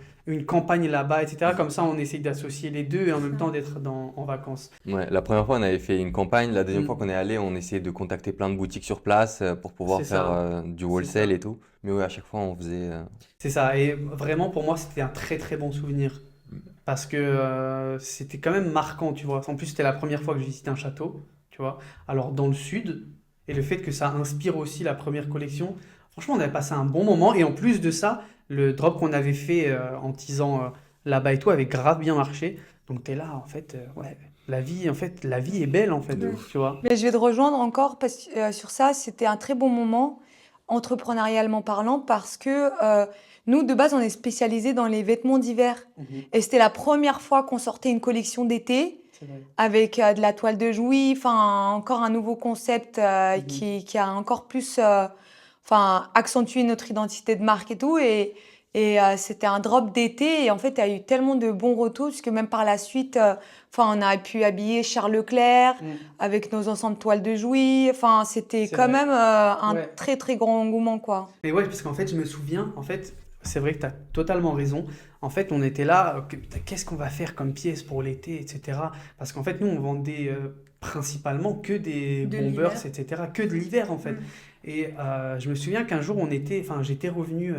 campagne là-bas, etc. Comme ça, on essaye d'associer les deux et en même temps d'être en vacances. Ouais, la première fois, on avait fait une campagne. La deuxième Mm. fois qu'on est allé, on essayait de contacter plein de boutiques sur place pour pouvoir C'est faire ça. du C'est wholesale ça. et tout. Mais ouais, à chaque fois, on faisait. C'est ça. Et vraiment, pour moi, c'était un très très bon souvenir. Parce que c'était quand même marquant, tu vois. En plus, c'était la première fois que je visitais un château, tu vois. Alors, dans le sud, et le fait que ça inspire aussi la première collection, franchement, on avait passé un bon moment. Et en plus de ça, le drop qu'on avait fait en teasant là-bas et tout avait grave bien marché. Donc, t'es là, en fait, ouais. La vie est belle, en fait, De tu vois. Mais je vais te rejoindre encore sur ça. C'était un très bon moment, entrepreneurialement parlant, parce que nous, de base, on est spécialisé dans les vêtements d'hiver. Et c'était la première fois qu'on sortait une collection d'été C'est vrai. avec de la toile de Jouy, enfin, encore un nouveau concept qui a encore plus accentué notre identité de marque et tout. Et c'était un drop d'été. Et en fait, il y a eu tellement de bons retours, puisque même par la suite, on a pu habiller Charles Leclerc Mm. avec nos ensembles toiles de Jouy. Enfin, c'était C'est quand vrai. même un Ouais. très, très grand engouement, quoi. Mais ouais, parce qu'en fait, je me souviens, en fait, c'est vrai que tu as totalement raison. En fait, on était là, putain, qu'est-ce qu'on va faire comme pièce pour l'été, etc. Parce qu'en fait, nous, on vendait principalement que des De bombers, l'hiver. etc. Que de l'hiver, en fait. Mm. Et je me souviens qu'un jour, j'étais revenu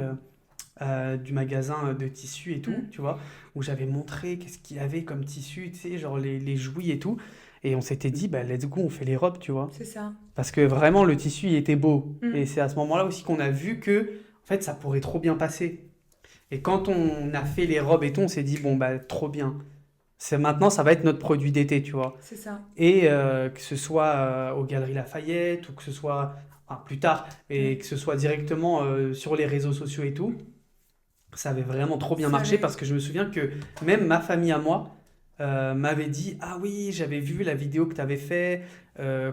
du magasin de tissus et tout, Mm. tu vois, où j'avais montré qu'est-ce qu'il y avait comme tissu, tu sais, genre les jouits et tout. Et on s'était dit, bah, let's go, on fait les robes, tu vois. C'est ça. Parce que vraiment, le tissu, il était beau. Mm. Et c'est à ce moment-là aussi qu'on a vu que, en fait, ça pourrait trop bien passer. Et quand on a fait les robes et tout, on s'est dit, bon, bah, trop bien. Maintenant, ça va être notre produit d'été, tu vois. C'est ça. Et que ce soit aux Galeries Lafayette ou que ce soit enfin, plus tard, et que ce soit directement sur les réseaux sociaux et tout, ça avait vraiment trop bien Ça marché avait... parce que je me souviens que même ma famille à moi m'avait dit, ah oui, j'avais vu la vidéo que tu avais fait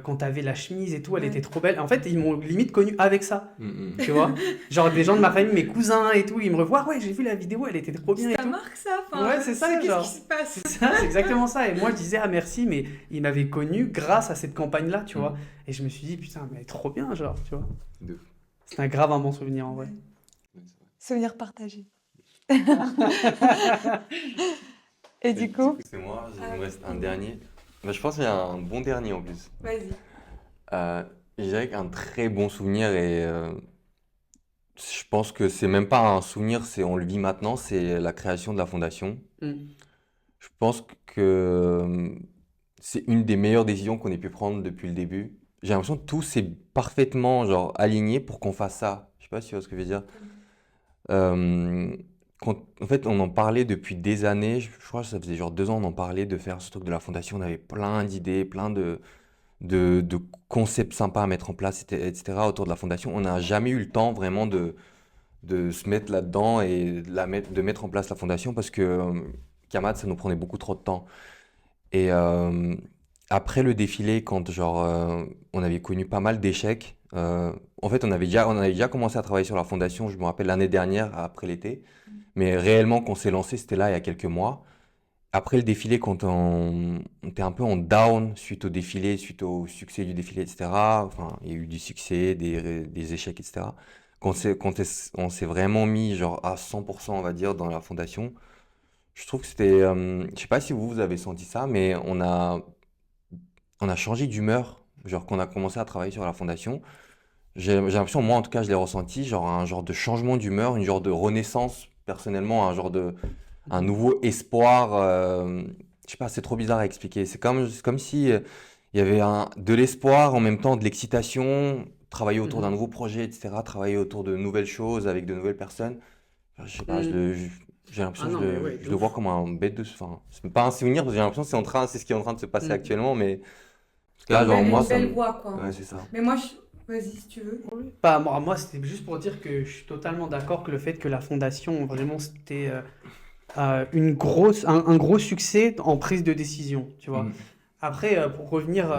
quand tu avais la chemise et tout, elle était Ouais. trop belle. En fait, ils m'ont limite connu avec ça, Mm, tu vois. Genre des gens de ma famille, mes cousins et tout, ils me revoient, ouais, j'ai vu la vidéo, elle était trop bien et Ça tout. marque ça, Ouais, enfin, c'est c'est ça, qu'est-ce qui genre. se passe? C'est ça, c'est exactement ça. Et moi, je disais, ah merci, mais ils m'avaient connu grâce à cette campagne-là, tu vois. mm. Et je me suis dit, putain, mais trop bien, genre, tu vois. De ouf. C'est un grave un bon souvenir en vrai. Ouais. Ouais, c'est vrai. Souvenir partagé. Et Et du du coup, coup, c'est moi, il ah me oui, reste un dis-moi. dernier. Bah, je pense qu'il y a un bon dernier en plus. Vas-y. Je dirais qu'un très bon souvenir et je pense que c'est même pas un souvenir, c'est on le vit maintenant, c'est la création de la fondation. Mm. Je pense que c'est une des meilleures décisions qu'on ait pu prendre depuis le début. J'ai l'impression que tout s'est parfaitement genre aligné pour qu'on fasse ça. Je sais pas si tu vois ce que je veux dire. Euh, en fait, on en parlait depuis des années. Je crois que ça faisait genre 2 ans on en parlait de faire ce truc de la fondation. On avait plein d'idées, plein de concepts sympas à mettre en place, etc. autour de la fondation. On n'a jamais eu le temps vraiment de se mettre là-dedans et de mettre en place la fondation parce que Kamad, ça nous prenait beaucoup trop de temps. Et après le défilé, quand genre on avait connu pas mal d'échecs, en fait on avait déjà commencé à travailler sur la fondation, je me rappelle l'année dernière après l'été, mais réellement qu'on s'est lancé, c'était là il y a quelques mois. Après le défilé, quand on était un peu en down suite au défilé, suite au succès du défilé, etc. Enfin, il y a eu du succès, des échecs, etc. On s'est vraiment mis genre à 100%, on va dire, dans la fondation. Je trouve que c'était, je sais pas si vous avez senti ça, mais on a changé d'humeur, genre qu'on a commencé à travailler sur la fondation. J'ai l'impression, moi en tout cas, je l'ai ressenti, genre un genre de changement d'humeur, une genre de renaissance personnellement, un nouveau espoir. Je sais pas, c'est trop bizarre à expliquer. C'est comme si il y avait de l'espoir, en même temps de l'excitation, travailler autour d'un Mhm. nouveau projet, etc. Travailler autour de nouvelles choses avec de nouvelles personnes. Enfin, je sais pas, Mm. j'ai Ah l'impression que non, mais ouais, je de le vois ouf. comme un bête de. Enfin, c'est pas un souvenir, parce que j'ai l'impression que c'est ce qui est en train de se passer Mm. actuellement, mais parce que là, genre, moi, Une ça belle me. voix, quoi. Ouais, c'est ça. Mais moi, vas-y si tu veux. Oui. Pas moi, c'était juste pour dire que je suis totalement d'accord que le fait que la fondation, vraiment, c'était un gros succès en prise de décision, tu vois. Mm. Après, pour revenir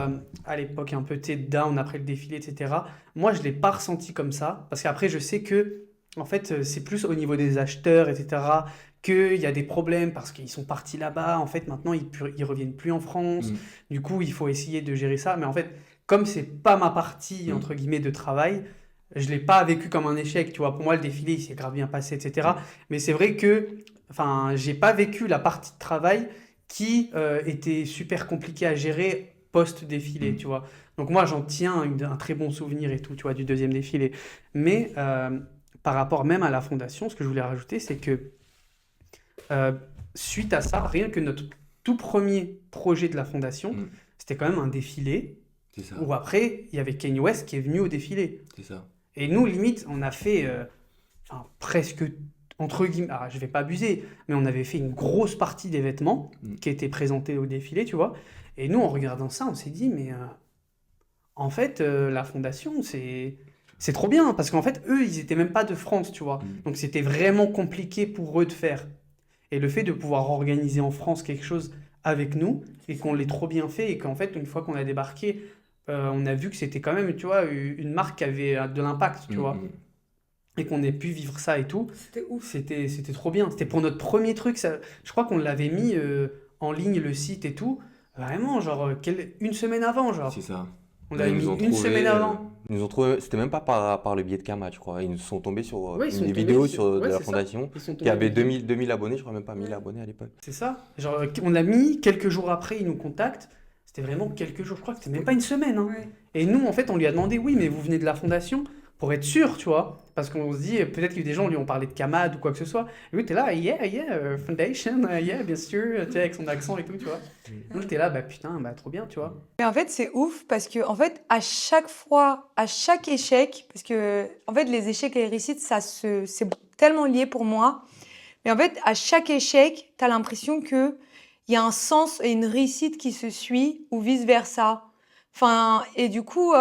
à l'époque un peu tu sais, down après le défilé, etc., moi, je ne l'ai pas ressenti comme ça, parce qu'après, je sais que, en fait, c'est plus au niveau des acheteurs, etc., qu'il y a des problèmes parce qu'ils sont partis là-bas, en fait, maintenant, ils reviennent plus en France, Mm. du coup, il faut essayer de gérer ça, mais en fait, comme c'est pas ma partie, Mm. entre guillemets, de travail, je l'ai pas vécu comme un échec, tu vois. Pour moi, le défilé, il s'est grave bien passé, etc. Mm. Mais c'est vrai que, enfin, j'ai pas vécu la partie de travail qui était super compliquée à gérer post-défilé, tu Mm. vois. Donc moi, j'en tiens un très bon souvenir et tout, tu vois, du deuxième défilé. Mais par rapport même à la fondation, ce que je voulais rajouter, c'est que euh, suite à ça, rien que notre tout premier projet de la fondation, Mm. c'était quand même un défilé C'est ça. où après, il y avait Kanye West qui est venu au défilé. C'est ça. Et nous, limite, on a fait enfin, presque, entre guillemets, ah, je vais pas abuser, mais on avait fait une grosse partie des vêtements Mm. qui étaient présentés au défilé, tu vois. Et nous, en regardant ça, on s'est dit, mais en fait, la fondation, c'est trop bien, parce qu'en fait, eux, ils étaient même pas de France, tu vois. Mm. Donc c'était vraiment compliqué pour eux de faire. Et le fait de pouvoir organiser en France quelque chose avec nous, et qu'on l'ait trop bien fait, et qu'en fait, une fois qu'on a débarqué, on a vu que c'était quand même, tu vois, une marque qui avait de l'impact, tu Mm. vois. Mm. Et qu'on ait pu vivre ça et tout, C'était ouf. c'était trop bien. C'était pour notre premier truc. Ça, je crois qu'on l'avait mis en ligne, le site et tout. Vraiment, genre, une semaine avant, genre. C'est ça. On Là, l'avait mis une semaine avant. ils nous ont trouvé, c'était même pas par le biais de Kama, je crois. Ils nous sont tombés sur Ouais, ils sont une tombés vidéo sur... de Ouais, la c'est ça. fondation Ils sont qui tombés avait dessus. 2000 abonnés, je crois même pas 1000 Ouais. abonnés à l'époque. C'est ça. Genre, on l'a mis quelques jours après, ils nous contactent. C'était vraiment quelques jours, je crois que c'était même pas une semaine, hein. Ouais. Et nous, en fait, on lui a demandé, oui, mais vous venez de la fondation pour être sûr, tu vois. Parce qu'on se dit, peut-être que des gens lui ont parlé de Kamad ou quoi que ce soit. Et lui, t'es là, yeah, foundation, yeah, bien sûr, tu sais, avec son accent et tout, tu vois. Nous, t'es là, bah putain, bah trop bien, tu vois. Mais en fait, c'est ouf parce que, en fait, à chaque fois, à chaque échec, parce que, en fait, les échecs et les réussites, c'est tellement lié pour moi. Mais en fait, à chaque échec, tu as l'impression qu'il y a un sens et une réussite qui se suit ou vice-versa. Enfin, et du coup,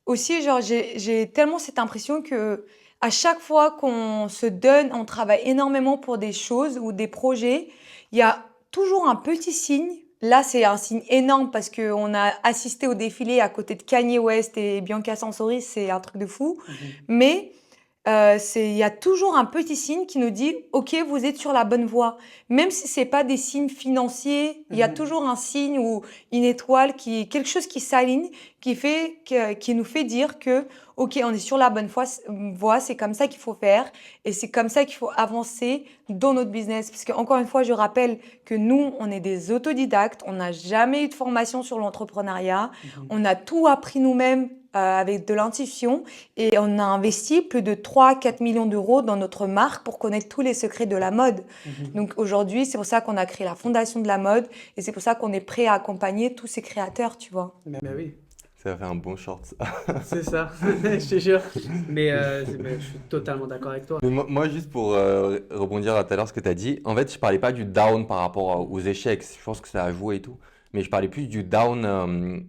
aussi, genre, j'ai tellement cette impression que à chaque fois qu'on se donne, on travaille énormément pour des choses ou des projets, il y a toujours un petit signe. Là, c'est un signe énorme parce qu'on a assisté au défilé à côté de Kanye West et Bianca Censori, c'est un truc de fou. Mais il y a toujours un petit signe qui nous dit, OK, vous êtes sur la bonne voie. Même si c'est pas des signes financiers, il y a toujours un signe ou une étoile quelque chose qui s'aligne, qui nous fait dire que, OK, on est sur la bonne voie, c'est comme ça qu'il faut faire et c'est comme ça qu'il faut avancer dans notre business. Parce que, encore une fois, je rappelle que nous, on est des autodidactes, on n'a jamais eu de formation sur l'entrepreneuriat, on a tout appris nous-mêmes avec de l'intuition et on a investi plus de 3-4 millions d'euros dans notre marque pour connaître tous les secrets de la mode. Donc aujourd'hui, c'est pour ça qu'on a créé la Fondation de la mode et c'est pour ça qu'on est prêt à accompagner tous ces créateurs, tu vois. Bah oui, Ça va faire un bon short, ça. c'est ça, je te jure. Mais je suis totalement d'accord avec toi. Mais moi, juste pour rebondir à tout à l'heure ce que tu as dit, en fait, je parlais pas du down par rapport aux échecs. Je pense que ça a joué et tout. Mais je parlais plus du down, tu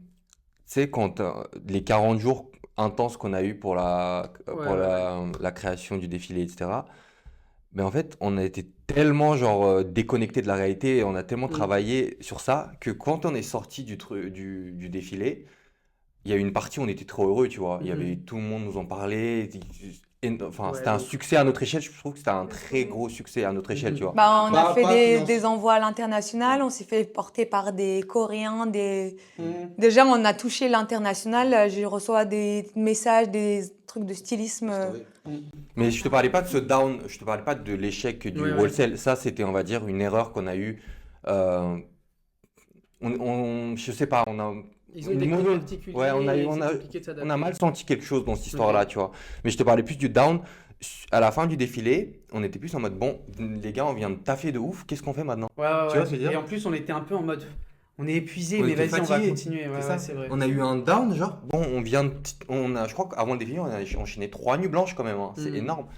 sais, quand les 40 jours intenses qu'on a eu pour la création du défilé, etc. Mais en fait, on a été tellement genre déconnecté de la réalité et on a tellement travaillé sur ça que quand on est sorti du défilé, il y a eu une partie où on était trop heureux, tu vois. Il y avait tout le monde nous en parlait. Enfin, c'était un succès à notre échelle. Je trouve que c'était un très gros succès à notre échelle, tu vois. On a fait pas des envois à l'international, on s'est fait porter par des Coréens, Déjà, on a touché l'international, je reçois des messages, des trucs de stylisme. Mais je te parlais pas de ce down, je te parlais pas de l'échec du wholesale. Ça, c'était, on va dire, une erreur qu'on a eue. Je sais pas, on a. Ils ont des codes particuliers, Ouais, c'est compliqué de s'adapter. on a mal senti quelque chose dans cette histoire-là, tu vois. Mais je te parlais plus du down. À la fin du défilé, on était plus en mode, bon, les gars, on vient de taffer de ouf, qu'est-ce qu'on fait maintenant? Ouais. Tu vois ce que je veux dire? Et en plus, on était un peu en mode, on est épuisé, On mais était vas-y, on va fatigué. continuer. Ouais, C'est ça. ouais, c'est vrai. On a eu un down, genre, bon, je crois qu'avant le défilé, on a enchaîné 3 nuits blanches quand même, hein. C'est énorme.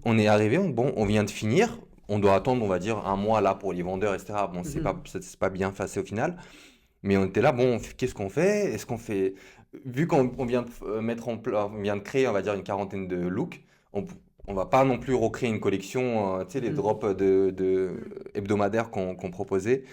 On est arrivé, on vient de finir, on doit attendre, on va dire, un mois là pour les vendeurs, etc. Bon, c'est pas bien passé au final. Mais on était là, bon, qu'est-ce qu'on fait? Est-ce qu'on fait, vu qu'on vient de on vient de créer, on va dire, une quarantaine de looks, on va pas non plus recréer une collection, tu sais, les drops hebdomadaires qu'on proposait.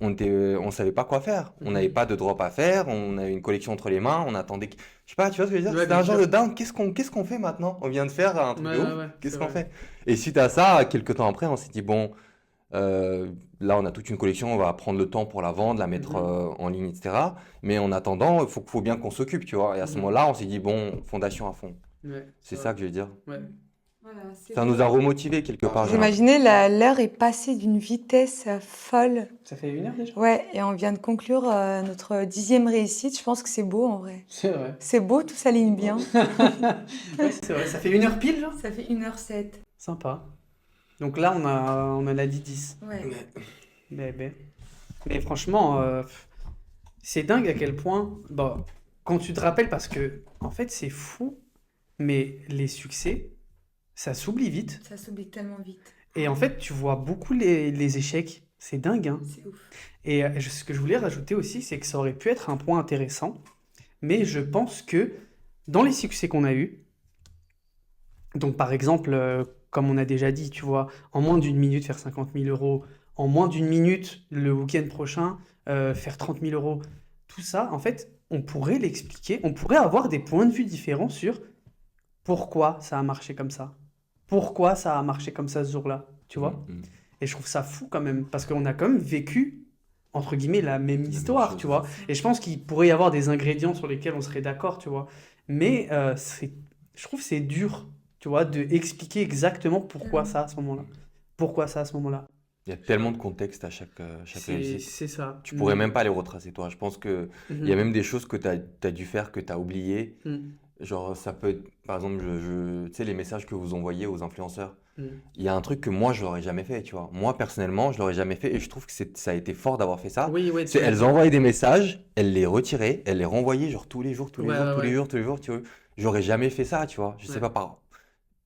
On savait pas quoi faire. On n'avait pas de drop à faire, on avait une collection entre les mains, on attendait. Je sais pas, tu vois ce que je veux dire? Ouais, C'était un bien genre sûr. de dingue. Qu'est-ce qu'on fait maintenant? On vient de faire un truc de ouf. Qu'est-ce c'est qu'on vrai. fait? Et suite à ça, quelques temps après, on s'est dit, bon, là, on a toute une collection, on va prendre le temps pour la vendre, la mettre en ligne, etc. Mais en attendant, faut bien qu'on s'occupe, tu vois. Et à ce moment-là, on s'est dit, bon, fondation à fond. Ouais, C'est ça que je veux dire. Ouais. Ça nous a remotivés quelque part. Vous imaginez, l'heure est passée d'une vitesse folle. Ça fait 1 heure déjà? Ouais, et on vient de conclure notre 10e réussite. Je pense que c'est beau en vrai. C'est vrai. C'est beau, tout s'aligne bien. Ouais, c'est vrai. Ça fait 1 heure pile, genre? Ça fait 1h07. Sympa. Donc là, on en a dit 10. Ouais. Mais franchement, c'est dingue à quel point. Bon, quand tu te rappelles, parce que, en fait, c'est fou, mais les succès, ça s'oublie vite. Ça s'oublie tellement vite. Et en fait, tu vois beaucoup les échecs. C'est dingue, hein. C'est ouf. Et ce que je voulais rajouter aussi, c'est que ça aurait pu être un point intéressant. Mais je pense que dans les succès qu'on a eus, donc par exemple, comme on a déjà dit, tu vois, en moins d'1 minute faire 50 000 euros, en moins d'1 minute le week-end prochain faire 30 000 euros, tout ça, en fait, on pourrait l'expliquer, on pourrait avoir des points de vue différents sur pourquoi ça a marché comme ça. Pourquoi ça a marché comme ça ce jour-là, tu vois? Et je trouve ça fou quand même, parce qu'on a quand même vécu, entre guillemets, la même histoire, chose, tu vois. Et je pense qu'il pourrait y avoir des ingrédients sur lesquels on serait d'accord, tu vois. Mais je trouve que c'est dur, tu vois, de expliquer exactement pourquoi ça à ce moment-là. Pourquoi ça à ce moment-là. Il y a tellement de contexte à chaque réussite. C'est ça. Tu pourrais même pas les retracer, toi. Je pense que il y a même des choses que tu as dû faire, que tu as oubliées. Genre, ça peut être, par exemple, tu sais, les messages que vous envoyez aux influenceurs. Il y a un truc que moi, je l'aurais jamais fait, tu vois. Moi, personnellement, je l'aurais jamais fait et je trouve que ça a été fort d'avoir fait ça. Oui, Elles envoyaient des messages, elles les retiraient, elles les renvoyaient, genre tous les jours, tous les jours, tous les jours, tous les jours, tu vois. J'aurais jamais fait ça, tu vois. Je sais pas par.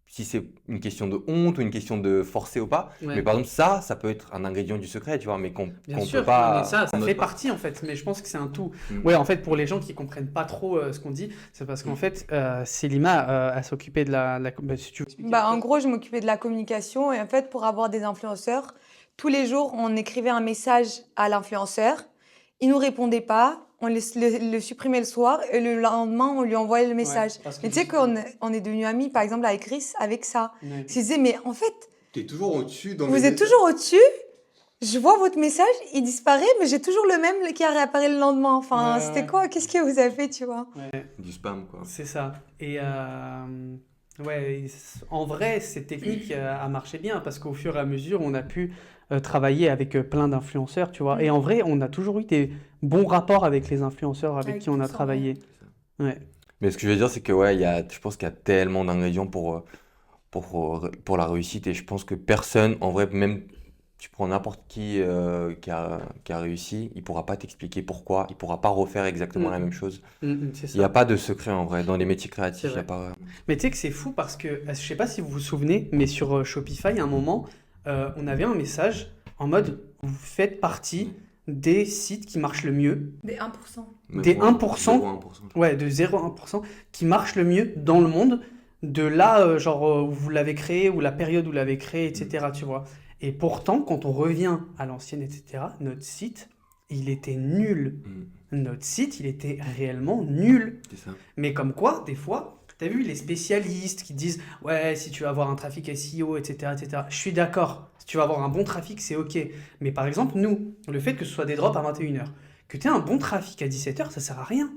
si c'est une question de honte ou une question de forcer ou pas. Ouais. Mais par exemple, ça peut être un ingrédient du secret, tu vois, mais Bien qu'on sûr, peut pas. non, mais ça qu'on n'ose fait pas. partie en fait, mais je pense que c'est un tout. Mm. Ouais, en fait, pour les gens qui comprennent pas trop ce qu'on dit, c'est parce qu'en Mm. fait, Selima, elle s'occupait de bah, si tu veux expliquer un Bah, en peu. gros, je m'occupais de la communication et en fait, pour avoir des influenceurs, tous les jours, on écrivait un message à l'influenceur. Il nous répondait pas, on le supprimait le soir et le lendemain, on lui envoyait le Ouais, message. parce que Mais tu sais justement. qu'on est devenus amis, par exemple, avec Chris, avec ça. Ouais. Parce qu'il disait, mais en fait, T'es toujours au-dessus dans vous les êtes messages. toujours au-dessus. Je vois votre message, il disparaît, mais j'ai toujours le même qui réapparaît le lendemain. Enfin, Ouais, c'était ouais. quoi? Qu'est-ce que vous avez fait, tu vois? Ouais, Du spam, quoi. c'est ça. Et ouais, en vrai, cette technique a marché bien parce qu'au fur et à mesure, on a pu travailler avec plein d'influenceurs, tu vois. Et en vrai, on a toujours eu des bons rapports avec les influenceurs avec Avec qui on a tous, en vrai. travaillé. Ouais. Mais ce que je veux dire, c'est que ouais, je pense qu'il y a tellement d'ingrédients pour la réussite. Et je pense que personne, en vrai, même tu prends n'importe qui a réussi, il pourra pas t'expliquer pourquoi, il pourra pas refaire exactement la Mm. même chose. C'est Il n'y a ça. pas de secret en vrai. Dans les métiers C'est créatifs, il n'y a vrai. pas. Mais tu sais que c'est fou parce que, je sais pas si vous vous souvenez, mais sur Shopify, à un moment, on avait un message en mode, vous faites partie des sites qui marchent le mieux, Des 1%. Même des pas 1%, 0,1%. ouais, de 0,1%, qui marchent le mieux dans le monde, de là, où vous l'avez créé, ou la période où vous l'avez créé, etc., tu vois. Et pourtant, quand on revient à l'ancienne, etc., notre site, il était nul. Mm. Notre site, il était réellement nul. C'est ça. Mais comme quoi, des fois, t'as vu les spécialistes qui disent ouais, si tu veux avoir un trafic SEO, etc., etc. Je suis d'accord. Si tu veux avoir un bon trafic, c'est ok. Mais par exemple, nous, le fait que ce soit des drops à 21h, que tu aies un bon trafic à 17h, ça sert à rien.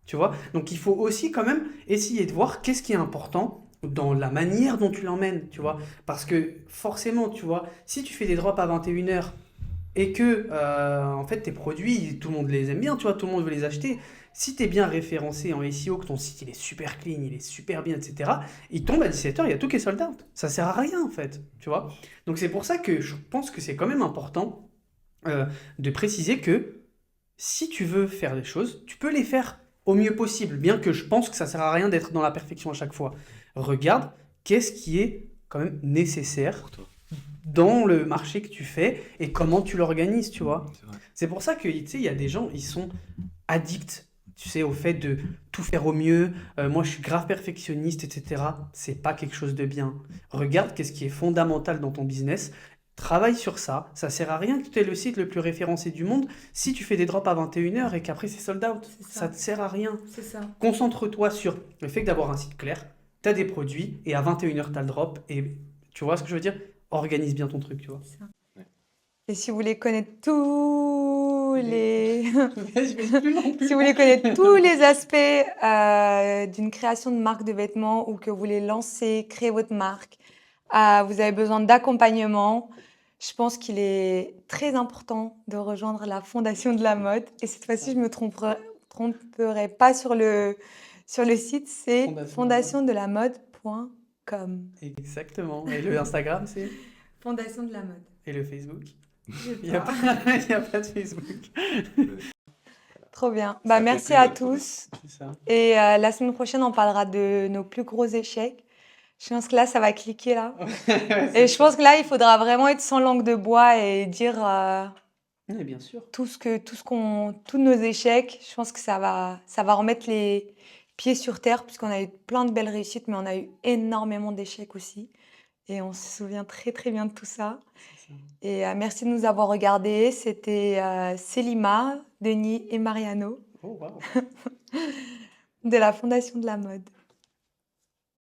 Tu vois? Donc il faut aussi quand même essayer de voir qu'est-ce qui est important dans la manière dont tu l'emmènes, tu vois? Parce que forcément, tu vois, si tu fais des drops à 21h et que en fait tes produits, tout le monde les aime bien, tu vois, tout le monde veut les acheter. Si tu es bien référencé en SEO, que ton site il est super clean, il est super bien, etc., il tombe à 17h, il y a tout qui est sold out. Ça sert à rien en fait, tu vois. Donc c'est pour ça que je pense que c'est quand même important de préciser que si tu veux faire des choses, tu peux les faire au mieux possible, bien que je pense que ça sert à rien d'être dans la perfection à chaque fois. Regarde qu'est-ce qui est quand même nécessaire Pour toi. dans le marché que tu fais et comment tu l'organises, tu vois. C'est vrai. C'est pour ça que, tu sais, il y a des gens, ils sont addicts, tu sais, au fait de tout faire au mieux. Moi, je suis grave perfectionniste, etc. C'est pas quelque chose de bien. Regarde qu'est-ce qui est fondamental dans ton business. Travaille sur ça. Ça sert à rien que tu aies le site le plus référencé du monde si tu fais des drops à 21h et qu'après c'est sold out. C'est Ça ça. te sert à rien. C'est ça. Concentre-toi sur le fait d'avoir un site clair. Tu as des produits et à 21h, tu as le drop. Et tu vois ce que je veux dire? Organise bien ton truc, tu vois. C'est ça. Et si vous voulez connaître tous les... Je vais plus non plus. Si vous voulez connaître tous les aspects d'une création de marque de vêtements ou que vous voulez lancer, créer votre marque, vous avez besoin d'accompagnement, je pense qu'il est très important de rejoindre la Fondation de la mode. Et cette fois-ci, je me tromperai pas sur le site, c'est fondationdelamode.com. Exactement. Et le Instagram, c'est? Fondation de la mode. Et le Facebook? Je Il n'y a pas. pas, il y a pas de Facebook. Trop bien. Ça fait Merci plaisir à de te retrouver. tous. C'est ça. Et la semaine prochaine, on parlera de nos plus gros échecs. Je pense que là, ça va cliquer là. Et je pense que là, il faudra vraiment être sans langue de bois et dire Oui, bien sûr. tous nos échecs. Je pense que ça va remettre les pieds sur terre puisqu'on a eu plein de belles réussites, mais on a eu énormément d'échecs aussi. Et on se souvient très très bien de tout ça. C'est ça. Et merci de nous avoir regardés. C'était Selima, Denis et Mariano Oh, waouh. de la Fondation de la mode.